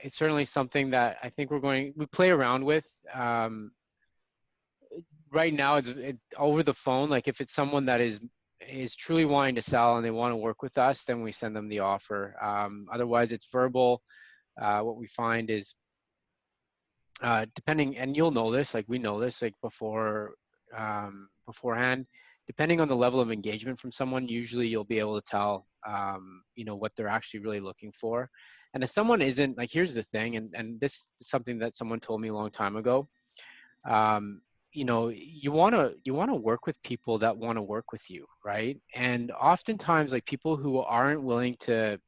It's certainly something that I think we play around with. Right now it's over the phone. Like if it's someone that is truly wanting to sell and they want to work with us, then we send them the offer. Otherwise it's verbal. What we find is depending, and you'll know this, like we know this, like beforehand, depending on the level of engagement from someone, usually you'll be able to tell, what they're actually really looking for. And if someone isn't, like, here's the thing, and this is something that someone told me a long time ago. You want to work with people that want to work with you, right? And oftentimes, like, people who aren't willing to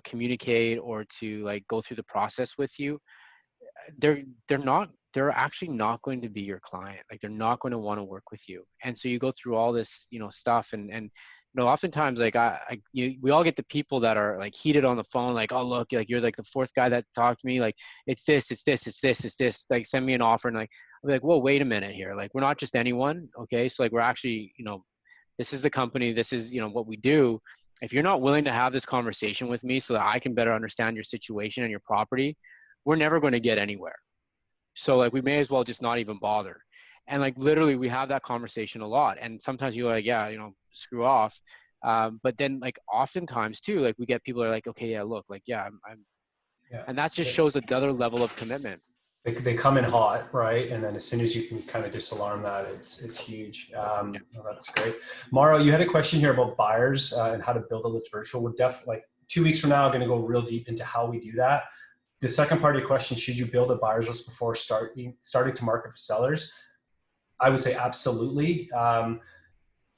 communicate or to like go through the process with you, they're actually not going to be your client. Like, they're not going to want to work with you. And so you go through all this stuff, and oftentimes, like, we all get the people that are like heated on the phone, like, oh look, like you're like the fourth guy that talked to me, like it's this, like send me an offer. And like I'll be like, whoa, wait a minute here, like we're not just anyone, okay? So like we're actually, this is the company, this is what we do. If you're not willing to have this conversation with me so that I can better understand your situation and your property, we're never going to get anywhere. So like we may as well just not even bother. And like literally we have that conversation a lot. And sometimes you're like, yeah, screw off. But then like oftentimes too, like we get people that are like, okay, yeah, look, like, yeah, Yeah. and that just shows another level of commitment. They come in hot, right? And then as soon as you can kind of disalarm that, it's huge. Yeah. That's great. Mauro, you had a question here about buyers and how to build a list virtual. We're definitely, like 2 weeks from now, I'm going to go real deep into how we do that. The second part of your question, should you build a buyer's list before starting to market for sellers? I would say absolutely.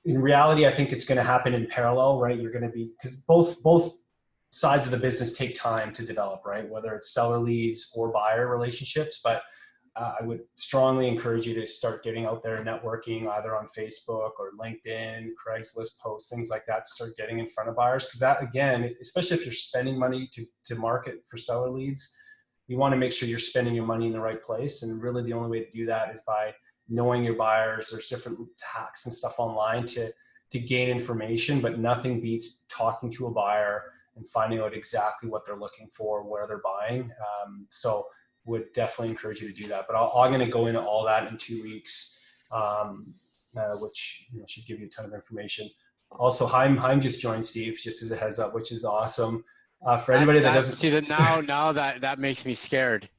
in reality, I think it's going to happen in parallel, right? You're going to be, because both sides of the business take time to develop, right? Whether it's seller leads or buyer relationships. But I would strongly encourage you to start getting out there and networking either on Facebook or LinkedIn, Craigslist posts, things like that, to start getting in front of buyers. Because that, again, especially if you're spending money to market for seller leads, you want to make sure you're spending your money in the right place. And really the only way to do that is by knowing your buyers. There's different hacks and stuff online to gain information, but nothing beats talking to a buyer and finding out exactly what they're looking for, where they're buying. So would definitely encourage you to do that. But I'm going to go into all that in 2 weeks, which should give you a ton of information. Also, Heim just joined, Steve, just as a heads up, which is awesome. For anybody that doesn't see that now that makes me scared.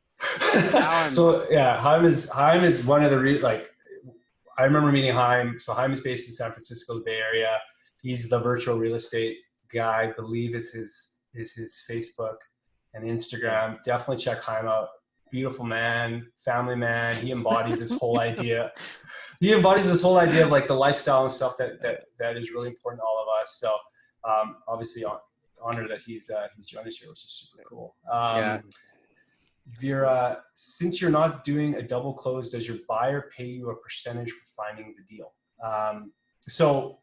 Now I'm so yeah, Heim is one of the I remember meeting Heim. So Heim is based in San Francisco, the Bay Area. He's the virtual real estate guy, I believe is his Facebook and Instagram. Definitely check Heim out. Beautiful man, family man. He embodies this whole idea. He embodies this whole idea of like the lifestyle and stuff that is really important to all of us. So obviously honored that he's joined us here, which is super cool. yeah. Vera, since you're not doing a double close, does your buyer pay you a percentage for finding the deal? So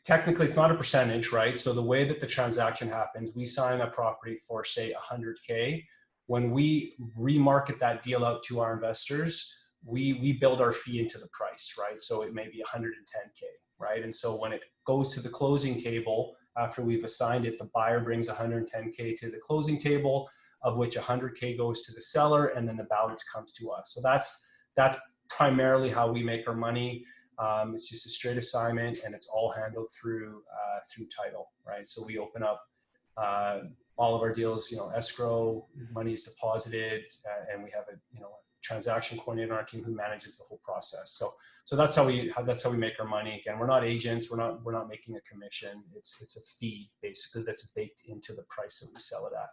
technically it's not a percentage, right? So the way that the transaction happens, we sign a property for say 100K. When we remarket that deal out to our investors, we build our fee into the price, right? So it may be 110K, right? And so when it goes to the closing table, after we've assigned it, the buyer brings 110K to the closing table, of which 100K goes to the seller, and then the balance comes to us. So that's primarily how we make our money. It's just a straight assignment, and it's all handled through title, right? So we open up all of our deals, escrow, money is deposited, and we have a transaction coordinator on our team who manages the whole process. So that's how we make our money. Again, we're not agents. We're not making a commission. It's a fee basically that's baked into the price that we sell it at.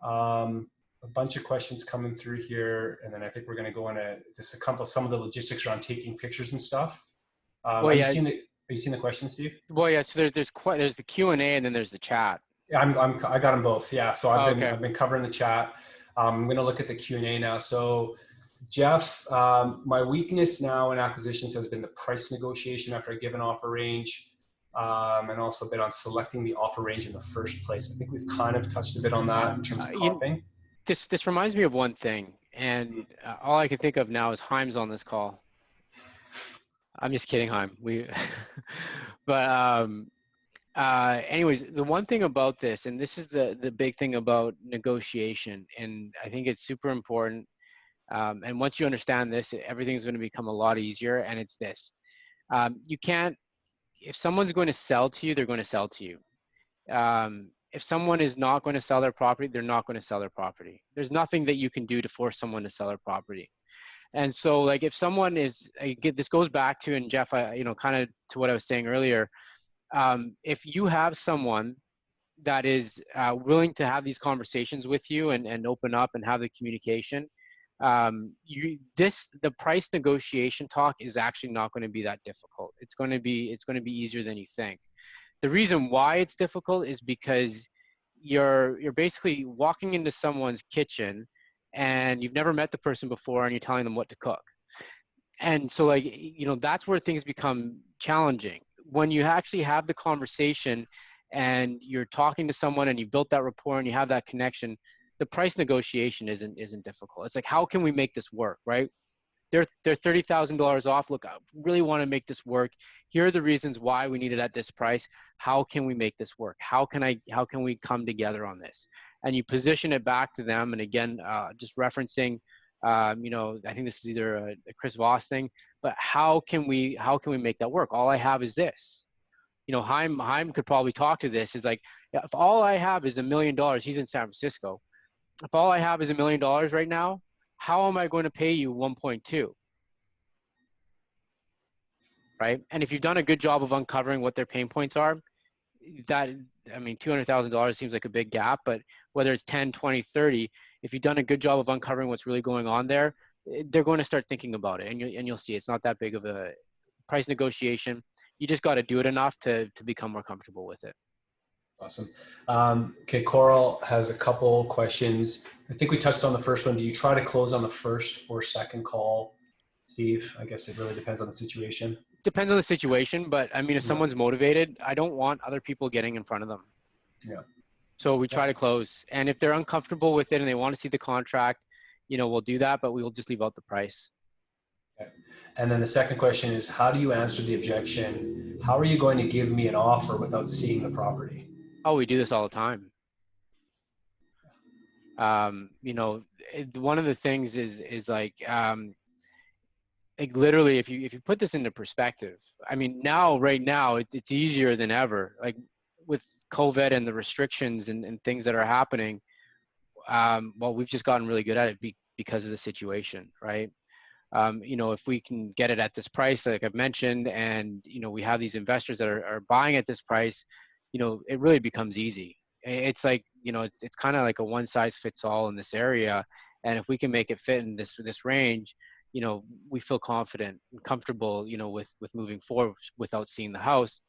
A bunch of questions coming through here, and then I think we're going to go into just some of the logistics around taking pictures and stuff. Are you seeing the questions, Steve? Well, yeah. So there's the Q&A and then there's the chat. Yeah, I got them both. Yeah, so I've been covering the chat. I'm going to look at the Q&A now. So Jeff, my weakness now in acquisitions has been the price negotiation after I give an offer range. And also a bit on selecting the offer range in the first place. I think we've kind of touched a bit on that in terms of comping. This reminds me of one thing, and all I can think of now is Heim's on this call. I'm just kidding, Heim. But anyways, the one thing about this, and this is the big thing about negotiation, and I think it's super important. And once you understand this, everything's going to become a lot easier. And it's this: you can't. If someone's going to sell to you, they're going to sell to you. If someone is not going to sell their property, they're not going to sell their property. There's nothing that you can do to force someone to sell their property. And so, like, if someone is, this goes back to, and Jeff, kind of to what I was saying earlier. If you have someone that is willing to have these conversations with you and open up and have the communication, the price negotiation talk is actually not going to be that difficult. It's going to be easier than you think. The reason why it's difficult is because you're basically walking into someone's kitchen and you've never met the person before and you're telling them what to cook. And so, like, that's where things become challenging. When you actually have the conversation and you're talking to someone and you built that rapport and you have that connection, the price negotiation isn't difficult. It's like, how can we make this work, right? They're $30,000 off. Look, I really want to make this work. Here are the reasons why we need it at this price. How can we make this work? How can we come together on this? And you position it back to them. And again, just referencing, I think this is either a Chris Voss thing, but how can we make that work? All I have is this. Heim could probably talk to this. Is like, if all I have is $1 million, he's in San Francisco. If all I have is $1 million right now, how am I going to pay you 1.2? Right? And if you've done a good job of uncovering what their pain points are, $200,000 seems like a big gap, but whether it's 10, 20, 30, if you've done a good job of uncovering what's really going on there, they're going to start thinking about it, and you'll see it's not that big of a price negotiation. You just got to do it enough to become more comfortable with it. Awesome. Okay, Coral has a couple questions. I think we touched on the first one. Do you try to close on the first or second call, Steve? I guess it really depends on the situation. Depends on the situation, but I mean, if Yeah. someone's motivated, I don't want other people getting in front of them. Yeah. So we Yeah. try to close. And if they're uncomfortable with it and they want to see the contract, we'll do that, but we will just leave out the price. Okay. And then the second question is, how do you answer the objection? How are you going to give me an offer without seeing the property? Oh, we do this all the time. One of the things is like literally, if you put this into perspective, I mean, right now, it's easier than ever. Like with COVID and the restrictions and things that are happening, well, we've just gotten really good at it because of the situation, right? If we can get it at this price, like I've mentioned, and we have these investors that are buying at this price, it really becomes easy. It's like it's kind of like a one size fits all in this area, and if we can make it fit in this range, we feel confident and comfortable, with moving forward without seeing the house.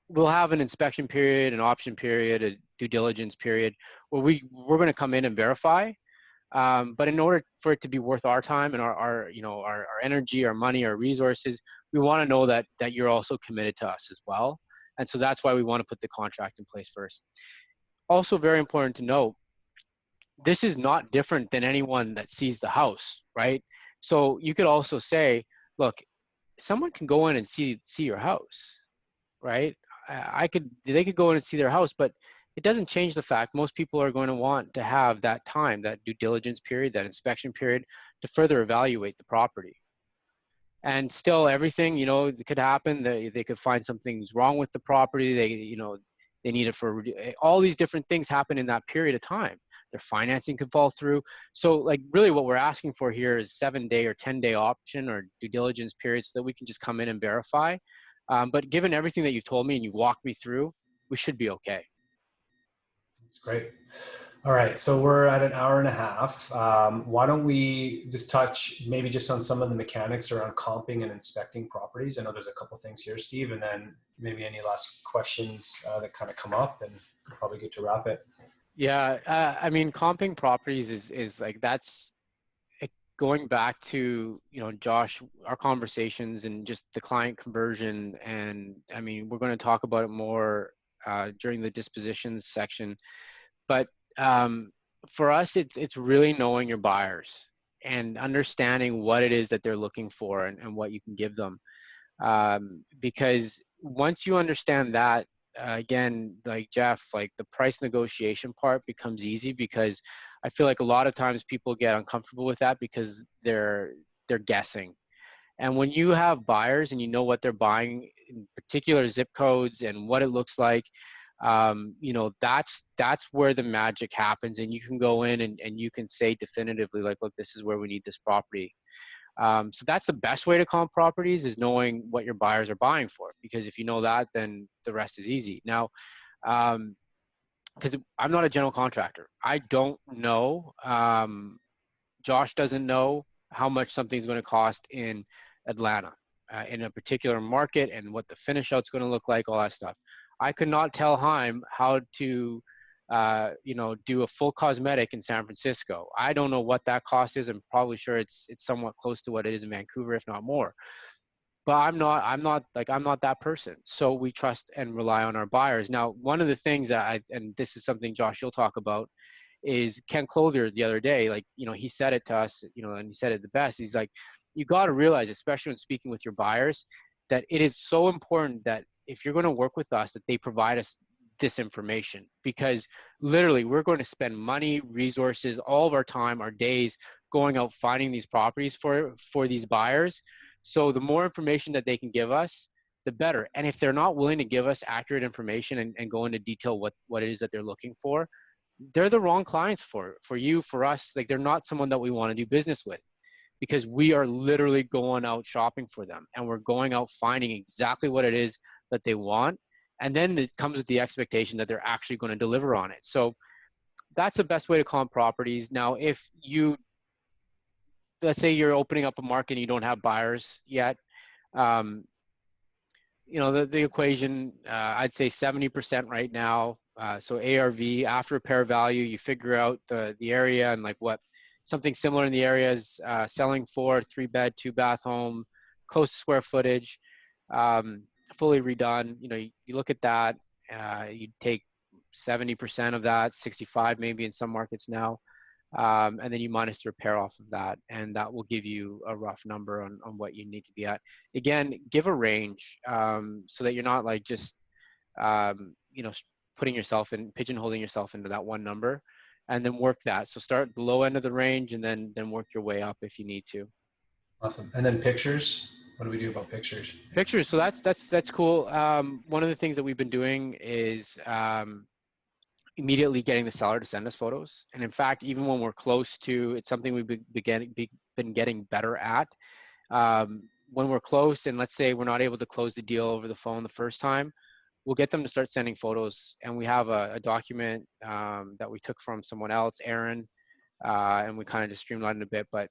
We'll have an inspection period, an option period, a due diligence period, where we're going to come in and verify. But in order for it to be worth our time and our energy, our money, our resources, we want to know that you're also committed to us as well. And so that's why we want to put the contract in place first. Also very important to note, this is not different than anyone that sees the house, right? So you could also say, look, someone can go in and see your house, right? They could go in and see their house, but it doesn't change the fact most people are going to want to have that time, that due diligence period, that inspection period, to further evaluate the property. And still everything, could happen. They could find something's wrong with the property. They need it for all these different things happen in that period of time. Their financing could fall through. So like really what we're asking for here is 7-day or 10-day option or due diligence period so that we can just come in and verify. But given everything that you've told me and you've walked me through, we should be okay. That's great. All right, so we're at an hour and a half. Why don't we just touch maybe just on some of the mechanics around comping and inspecting properties? I know there's a couple things here, Steve, and then maybe any last questions that kind of come up, and we'll probably get to wrap it. Yeah, I mean, comping properties is like going back to Josh, our conversations and just the client conversion, and I mean we're going to talk about it more during the dispositions section, but for us it's really knowing your buyers and understanding what it is that they're looking for and what you can give them, because once you understand that, again, like Jeff, like the price negotiation part becomes easy, because I feel like a lot of times people get uncomfortable with that because they're guessing. And when you have buyers and you know what they're buying in particular zip codes and what it looks like, that's where the magic happens, and you can go in and you can say definitively, like, look, this is where we need this property. So that's the best way to comp properties, is knowing what your buyers are buying for, because if you know that, then the rest is easy. Now, because I'm not a general contractor, I don't know. Josh doesn't know how much something's going to cost in Atlanta, in a particular market, and what the finish out's going to look like, all that stuff. I could not tell Haim how to, do a full cosmetic in San Francisco. I don't know what that cost is. I'm probably sure it's somewhat close to what it is in Vancouver, if not more. But I'm not that person. So we trust and rely on our buyers. Now, one of the things and this is something Josh you'll talk about, is Ken Clothier the other day, like, he said it to us, and he said it the best. He's like, you got to realize, especially when speaking with your buyers, that it is so important that if you're going to work with us, that they provide us this information, because literally we're going to spend money, resources, all of our time, our days, going out finding these properties for these buyers. So the more information that they can give us, the better. And if they're not willing to give us accurate information and go into detail what it is that they're looking for, they're the wrong clients for you, for us. Like, they're not someone that we want to do business with, because we are literally going out shopping for them, and we're going out finding exactly what it is that they want. And then it comes with the expectation that they're actually going to deliver on it. So that's the best way to comp properties. Now, if let's say you're opening up a market and you don't have buyers yet, the equation, I'd say 70% right now. So ARV, after repair value, you figure out the area and like what something similar in the area is selling for, 3-bed, 2-bath home, close to square footage, um, fully redone. You look at that, you take 70% of that, 65 maybe in some markets now, and then you minus the repair off of that, and that will give you a rough number on what you need to be at. Again, give a range, so that you're not like just putting yourself in, pigeonholing yourself into that one number, and then work that. So start at the low end of the range, and then work your way up if you need to. Awesome. And then pictures. What do we do about pictures? Pictures. So that's cool. One of the things that we've been doing is immediately getting the seller to send us photos. And in fact, even when we're close to, it's something we've been getting better at. When we're close, and let's say we're not able to close the deal over the phone the first time, we'll get them to start sending photos. And we have a document that we took from someone else, Aaron, and we kind of just streamlined it a bit. But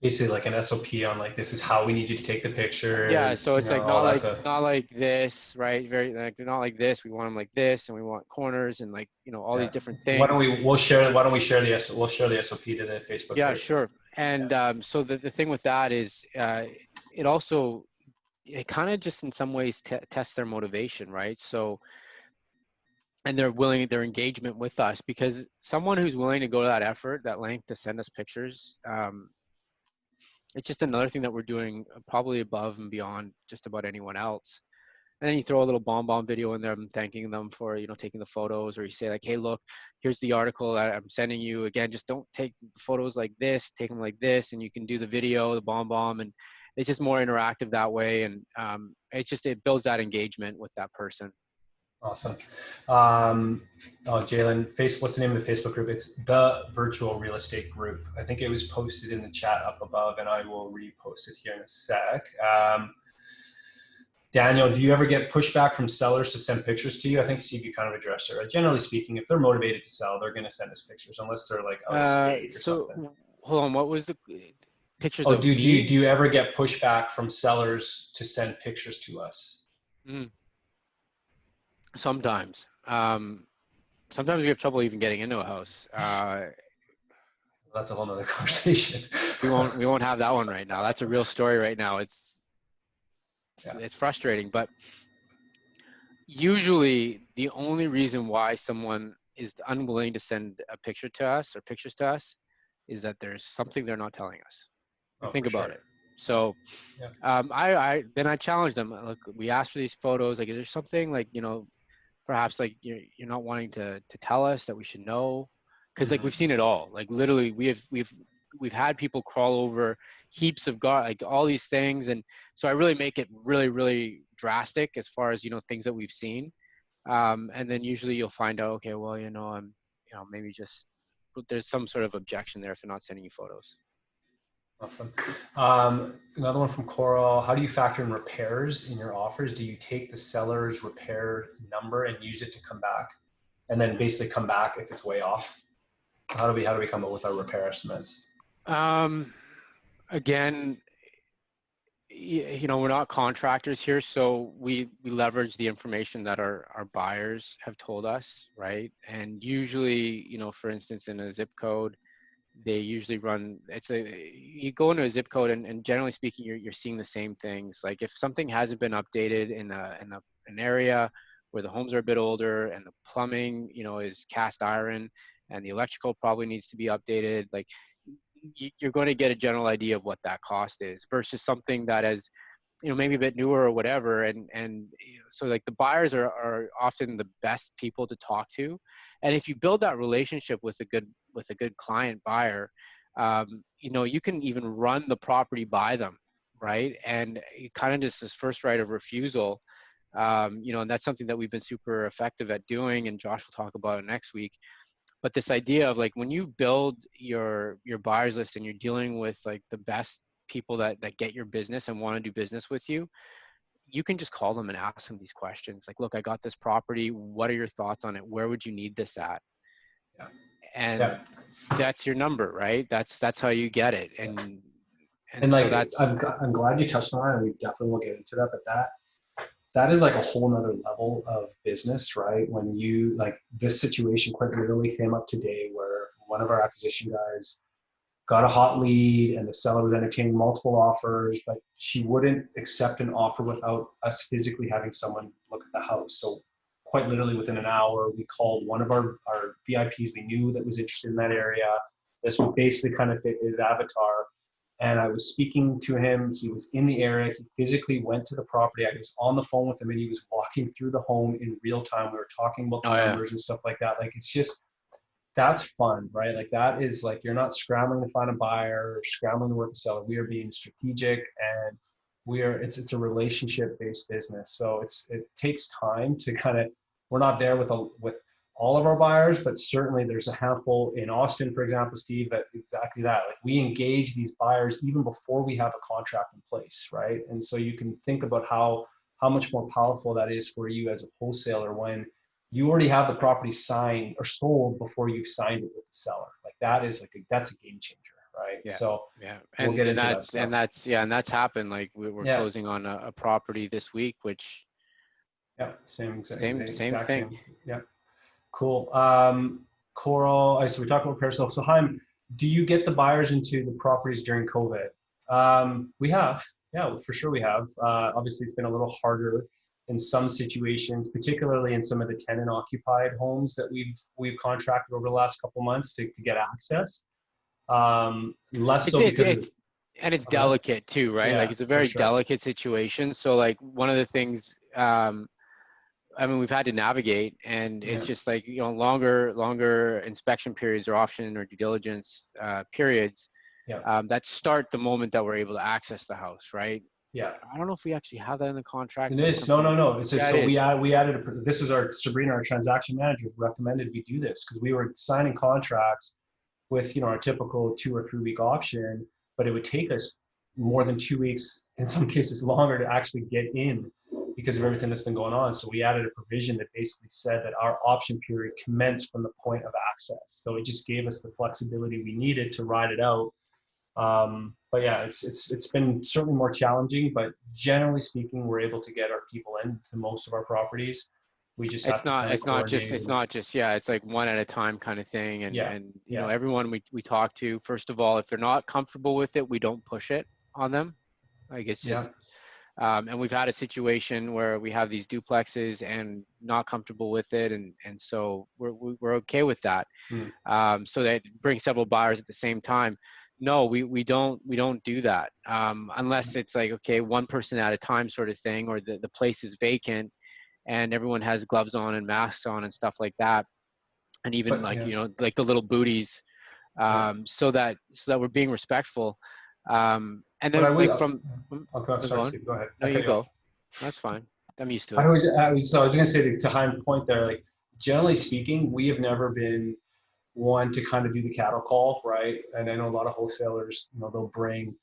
Basically like an SOP on like, this is how we need you to take the yeah, pictures, so it's like all that stuff. not like this, right? Very like they're not like this. We want them like this, and we want corners and like all Yeah. these different things. Why don't we share we'll share the SOP to the Facebook Yeah, group. sure. And so the thing with that is, it also, it kind of just in some ways tests their motivation, right? So, and their engagement with us, because someone who's willing to go to that effort, that length to send us pictures, it's just another thing that we're doing probably above and beyond just about anyone else. And then you throw a little bomb video in there, thanking them for taking the photos, or you say like, hey, look, here's the article that I'm sending you. Again, just don't take the photos like this, take them like this, and you can do the video, the bomb, and it's just more interactive that way. And it builds that engagement with that person. Awesome. Oh, Jalen, what's the name of the Facebook group? It's the Virtual Real Estate Group. I think it was posted in the chat up above, and I will repost it here in a sec. Daniel, do you ever get pushback from sellers to send pictures to you? I think Steve, you kind of addressed it. Right? Generally speaking, if they're motivated to sell, they're going to send us pictures, unless they're like out of state or So something. hold on, what was the pictures Oh, of do me? you ever get pushback from sellers to send pictures to us? Sometimes. Sometimes we have trouble even getting into a house. That's a whole nother conversation. We won't have that one right now. That's a real story right now. It's frustrating, but usually the only reason why someone is unwilling to send a picture to us or pictures to us is that there's something they're not telling us. Think about it. So I challenge them. Look, we asked for these photos. Like, is there something like, perhaps like you're not wanting to tell us that we should know? Because like we've seen it all. Like literally we've had people crawl over heaps of like all these things, and so I really make it really, really drastic as far as things that we've seen, and then usually you'll find out, okay, well, I'm maybe just there's some sort of objection there if they're not sending you photos. Awesome. Another one from Coral. How do you factor in repairs in your offers? Do you take the seller's repair number and use it to come back, and then basically come back if it's way off? How do we come up with our repair estimates? Again, we're not contractors here, so we leverage the information that our buyers have told us, right? And usually, for instance, in a zip code, they usually run, you go into a zip code and generally speaking, you're seeing the same things. Like if something hasn't been updated in an area where the homes are a bit older and the plumbing, is cast iron and the electrical probably needs to be updated, like you're going to get a general idea of what that cost is versus something that is, maybe a bit newer or whatever. And so like the buyers are often the best people to talk to. And if you build that relationship with a good client buyer, you can even run the property by them, right? And it kind of just this first right of refusal, and that's something that we've been super effective at doing, and Josh will talk about it next week. But this idea of like when you build your buyers list and you're dealing with like the best people that get your business and want to do business with you, you can just call them and ask them these questions. Like, look, I got this property. What are your thoughts on it? Where would you need this at? Yeah. And that's your number, right? That's how you get it. And like, so that's, I'm glad you touched on it, and we definitely will get into that. But that is like a whole nother level of business, right? When you like this situation quite literally came up today where one of our acquisition guys got a hot lead and the seller was entertaining multiple offers, but she wouldn't accept an offer without us physically having someone look at the house. So quite literally within an hour, we called one of our VIPs we knew that was interested in that area. This would basically kind of fit his avatar. And I was speaking to him. He was in the area. He physically went to the property. I was on the phone with him and he was walking through the home in real time. We were talking about the Oh yeah. numbers and stuff like that. Like it's just, that's fun, right? Like that is like you're not scrambling to find a buyer or scrambling to work a seller. We are being strategic and it's a relationship based business. So it takes time to kind of we're not there with all of our buyers, but certainly there's a handful in Austin, for example, Steve, that exactly that. Like we engage these buyers even before we have a contract in place, right? And so you can think about how much more powerful that is for you as a wholesaler when you already have the property signed or sold before you've signed it with the seller. Like that is that's a game changer, right? Yeah, So yeah, we'll get into that stuff. and that's happened. Like we're Yeah, closing on a property this week, which yeah, same exact, same exact thing. same. Yeah, cool. Coral. So we talked about Periscope. So Chaim, do you get the buyers into the properties during COVID? We have, yeah, for sure we have. Obviously, it's been a little harder in some situations, particularly in some of the tenant occupied homes that we've contracted over the last couple months to get access. Less It's so it's because of it's and it's okay. delicate too, right? Yeah, Like it's a for very sure. delicate situation. So like one of the things, I mean, we've had to navigate, and it's Yeah, just like longer inspection periods or option or due diligence periods yeah, that start the moment that we're able to access the house, right? yeah. I don't know if we actually have that in the contract, It but it's is. No, something. no, no. It's just Yeah, it so is. we added this was our Sabrina, our transaction manager, recommended we do this because we were signing contracts with our typical 2 or 3 week option, but it would take us more than 2 weeks, in some cases longer, to actually get in because of everything that's been going on. So we added a provision that basically said that our option period commenced from the point of access. So it just gave us the flexibility we needed to ride it out. But yeah, it's been certainly more challenging, but generally speaking, we're able to get our people into most of our properties. We just have It's to not kind of it's not just coordinate it's and not just yeah, it's like one at a time kind of thing. and yeah, and you know yeah, everyone we talk to, first of all, if they're not comfortable with it, we don't push it on them. Like it's yeah. just and we've had a situation where we have these duplexes and not comfortable with it, and so we're okay with that. Mm. So that bring several buyers at the same time. No, we don't do that unless it's like, okay, one person at a time sort of thing, or the place is vacant and everyone has gloves on and masks on and stuff like that, and even But like yeah, like the little booties, yeah. so that we're being respectful. And But I then would. like from I'll go. no, go Sorry, on. Steve. Go ahead. No, I cut you you off. go. That's fine. I'm used to it. I was going to say to Chaim's point there. Like generally speaking, we have never been one to kind of do the cattle call, right? And I know a lot of wholesalers, they'll bring,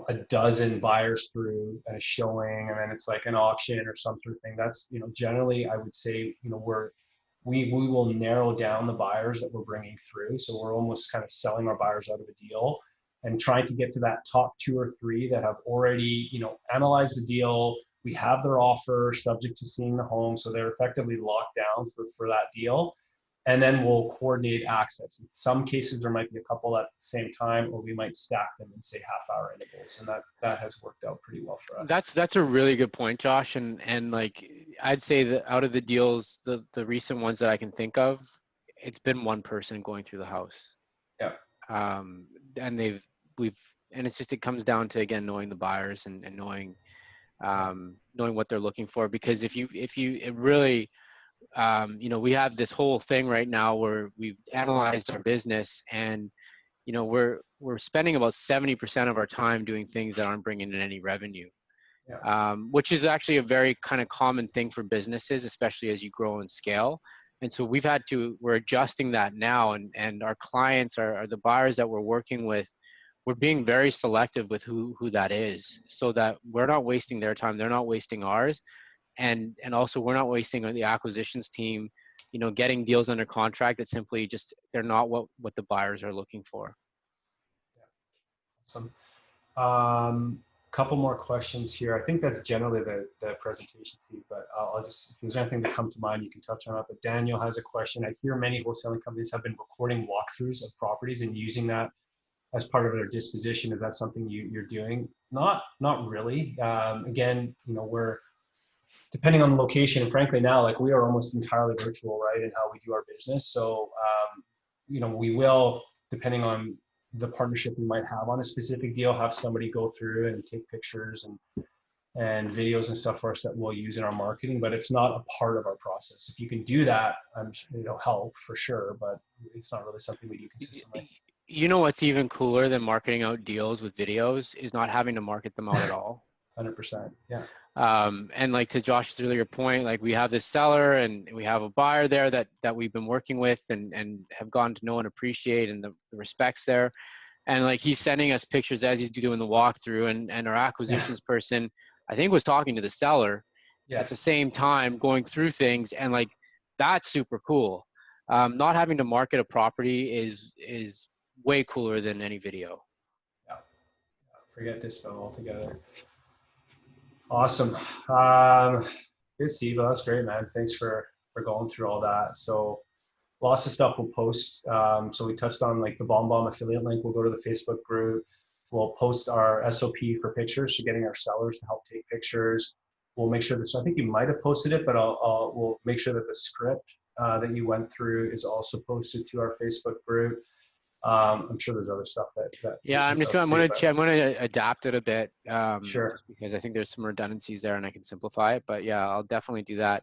a dozen buyers through and a showing, and then it's like an auction or some sort of thing. That's, generally I would say, we will narrow down the buyers that we're bringing through. So we're almost kind of selling our buyers out of a deal and trying to get to that top 2 or 3 that have already, analyzed the deal. We have their offer subject to seeing the home. So they're effectively locked down for that deal, and then we'll coordinate access. In some cases, there might be a couple at the same time, or we might stack them in, say, half-hour intervals, and that has worked out pretty well for us. That's a really good point, Josh. And like I'd say that out of the deals, the recent ones that I can think of, it's been one person going through the house. Yeah, Um, and we've and it's just, it comes down to, again, knowing the buyers and yeah, knowing what they're looking for. Because if you it really we have this whole thing right now where we've analyzed our business, and we're spending about 70% of our time doing things that aren't bringing in any revenue, yeah, which is actually a very kind of common thing for businesses, especially as you grow and scale. And so we're adjusting that now, and our clients are the buyers that we're working with. We're being very selective with who that is, so that we're not wasting their time, they're not wasting ours, and also we're not wasting the acquisitions team, getting deals under contract that simply just they're not what the buyers are looking for. yeah. Awesome. couple more questions here. I think that's generally the presentation, Steve, but I'll just, if there's anything that come to mind, you can touch on it. But Daniel has a question. I hear many wholesaling companies have been recording walkthroughs of properties and using that as part of their disposition. Is that something you're doing? Not really. Again, we're depending on the location. And frankly, now, like, we are almost entirely virtual, right, in how we do our business. So, we will, depending on the partnership we might have on a specific deal, have somebody go through and take pictures and videos and stuff for us that we'll use in our marketing, but it's not a part of our process. If you can do that, I'm sure it'll help for sure, but it's not really something we do consistently. You know what's even cooler than marketing out deals with videos is not having to market them out at all. 100%. Yeah. And like to Josh's earlier point, like we have this seller and we have a buyer there that we've been working with and have gotten to know and appreciate, and the respect's there. And like he's sending us pictures as he's doing the walkthrough, and our acquisitions person, I think, was talking to the seller at the Yes. same time, going through things, and like that's super cool. Not having to market a property is way cooler than any video. Yeah. Forget this altogether. Awesome. Good, Steve. Well, that's great, man. Thanks for going through all that. So lots of stuff we'll post. So we touched on like the BombBomb affiliate link. We'll go to the Facebook group. We'll post our SOP for pictures, so getting our sellers to help take pictures. We'll make sure that, so I think you might have posted it, but we'll make sure that the script that you went through is also posted to our Facebook group. I'm sure there's other stuff that Yeah, I'm gonna adapt it a bit, sure. just because I think there's some redundancies there and I can simplify it. But yeah, I'll definitely do that.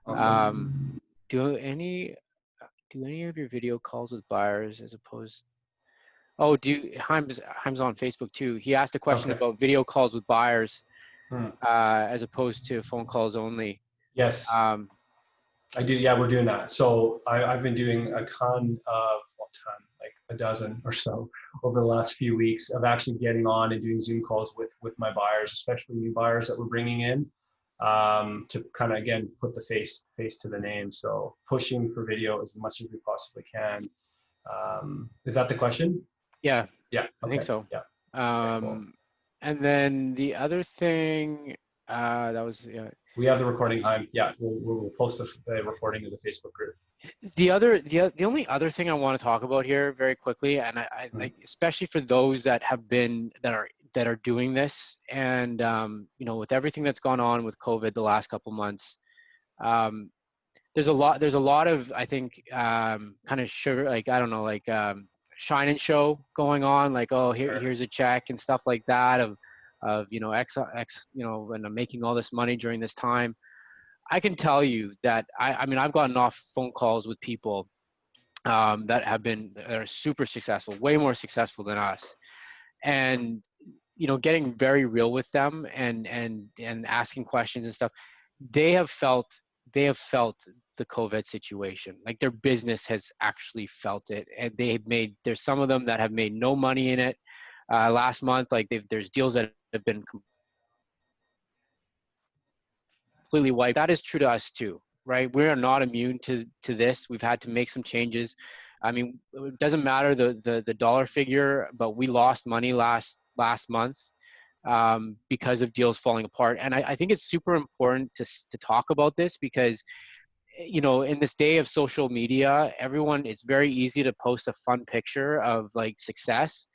Awesome. Do any of your video calls with buyers as opposed? Oh, Haim's on Facebook too. He asked a question Okay. about video calls with buyers, Hmm. as opposed to phone calls only. Yes, Um, I do. Yeah, we're doing that. So I've been doing a ton of, well, like a dozen or so over the last few weeks of actually getting on and doing Zoom calls with my buyers, especially new buyers that we're bringing in, to kind of, again, put the face to the name. So pushing for video as much as we possibly can. Is that the question? yeah, Yeah. I think Okay. so. Yeah. Okay, cool. And then the other thing, that was, yeah. We have the recording time. Yeah, we'll post the recording to the Facebook group. The only other thing I want to talk about here very quickly, and I Mhm. like, especially for those that are doing this, and with everything that's gone on with COVID the last couple months, um, there's a lot of, I think, kind of sugar, like, I don't know, like, shine and show going on, like, oh, Sure. here's a check and stuff like that, of X, and I'm making all this money during this time. I can tell you that I mean, I've gotten off phone calls with people, that are super successful, way more successful than us, and getting very real with them, and asking questions and stuff. They have felt the COVID situation. Like, their business has actually felt it, and there's some of them that have made no money in it. Last month, like, there's deals that have been completely wiped. That is true to us too, right? We are not immune to this. We've had to make some changes. I mean, it doesn't matter the dollar figure, but we lost money last month, because of deals falling apart. And I think it's super important to talk about this, because in this day of social media, it's very easy to post a fun picture of like success,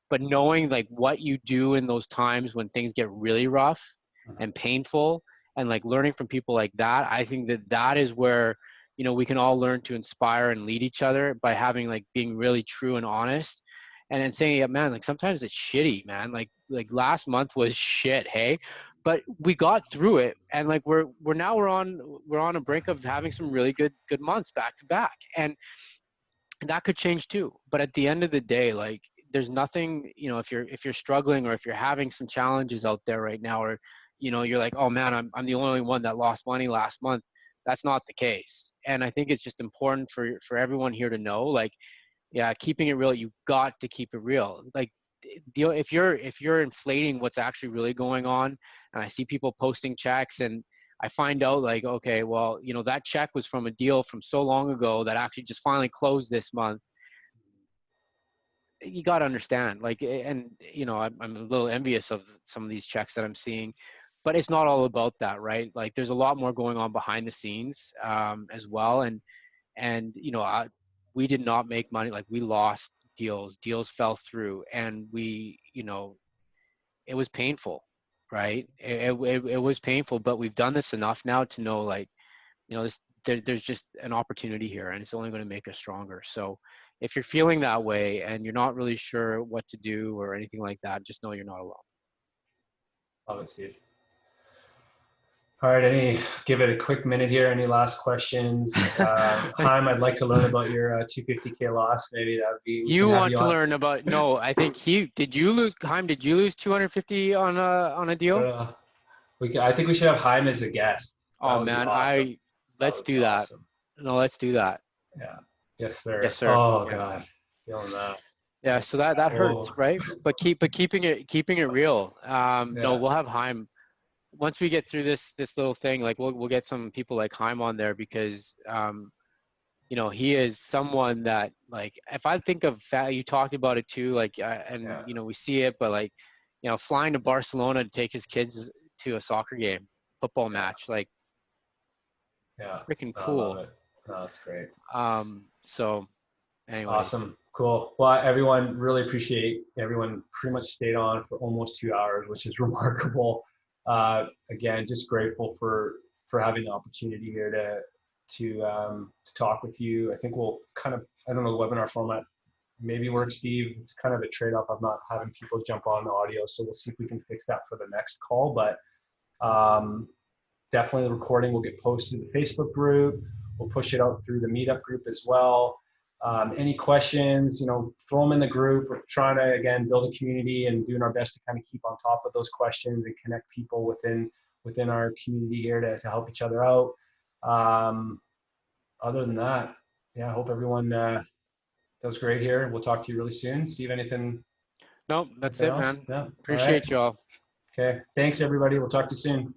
but knowing like what you do in those times when things get really rough Mhm. and painful, and like learning from people like that, I think that is where we can all learn to inspire and lead each other, by being really true and honest, and then saying, yeah, man, like sometimes it's shitty, man, like last month was shit, hey, but we got through it, and like we're on a brink of having some really good months back to back, and that could change too. But at the end of the day, like, there's nothing, if you're struggling, or if you're having some challenges out there right now, or you're like, oh man, I'm the only one that lost money last month. That's not the case. And I think it's just important for everyone here to know, like, yeah, keeping it real, you got to keep it real. Like, if you're inflating what's actually really going on, and I see people posting checks, and I find out, like, okay, well, that check was from a deal from so long ago that actually just finally closed this month. you got to understand, like, and I'm a little envious of some of these checks that I'm seeing, but it's not all about that, right? Like, there's a lot more going on behind the scenes, as well. And we did not make money. Like, we lost deals fell through, and it was painful, right? It was painful, but we've done this enough now to know, like, there's just an opportunity here, and it's only going to make us stronger. So if you're feeling that way and you're not really sure what to do or anything like that, just know you're not alone. Love it, Steve. All right, give it a quick minute here. Any last questions? Chaim, I'd like to learn about your 250K loss. Maybe we can You have want you to on. learn about? No, I think did you lose, Chaim? Did you lose 250 on a deal? Uh, I think we should have Chaim as a guest. That Oh would be man, awesome. That let's would be do that. awesome. No, let's do that. Yeah. Yes, Yes, sir. sir. Oh Yeah. God, feeling that. Yeah, so that hurts, Oh, right? But keeping it real. No, yeah, we'll have Chaim once we get through this little thing. Like, we'll get some people like Chaim on there, because he is someone that, like, if I think of you talked about it too, like, and yeah, we see it, but like, flying to Barcelona to take his kids to a soccer game, football yeah, match, like, yeah. freaking No, I love cool. it. No, that's great. So anyways, Awesome. Cool. Well, everyone, really appreciate everyone pretty much stayed on for almost 2 hours, which is remarkable. Again, just grateful for having the opportunity here to talk with you. I think we'll kind of, I don't know, the webinar format maybe work, Steve. It's kind of a trade-off of not having people jump on the audio. So we'll see if we can fix that for the next call. But definitely the recording will get posted to the Facebook group. We'll push it out through the Meetup group as well. Any questions, throw them in the group. We're trying to, again, build a community and doing our best to kind of keep on top of those questions and connect people within our community here to help each other out. Other than that, yeah, I hope everyone does great here. We'll talk to you really soon. Steve, anything no, that's it, else? man. No? All right. Appreciate y'all. Okay. Thanks, everybody. We'll talk to you soon.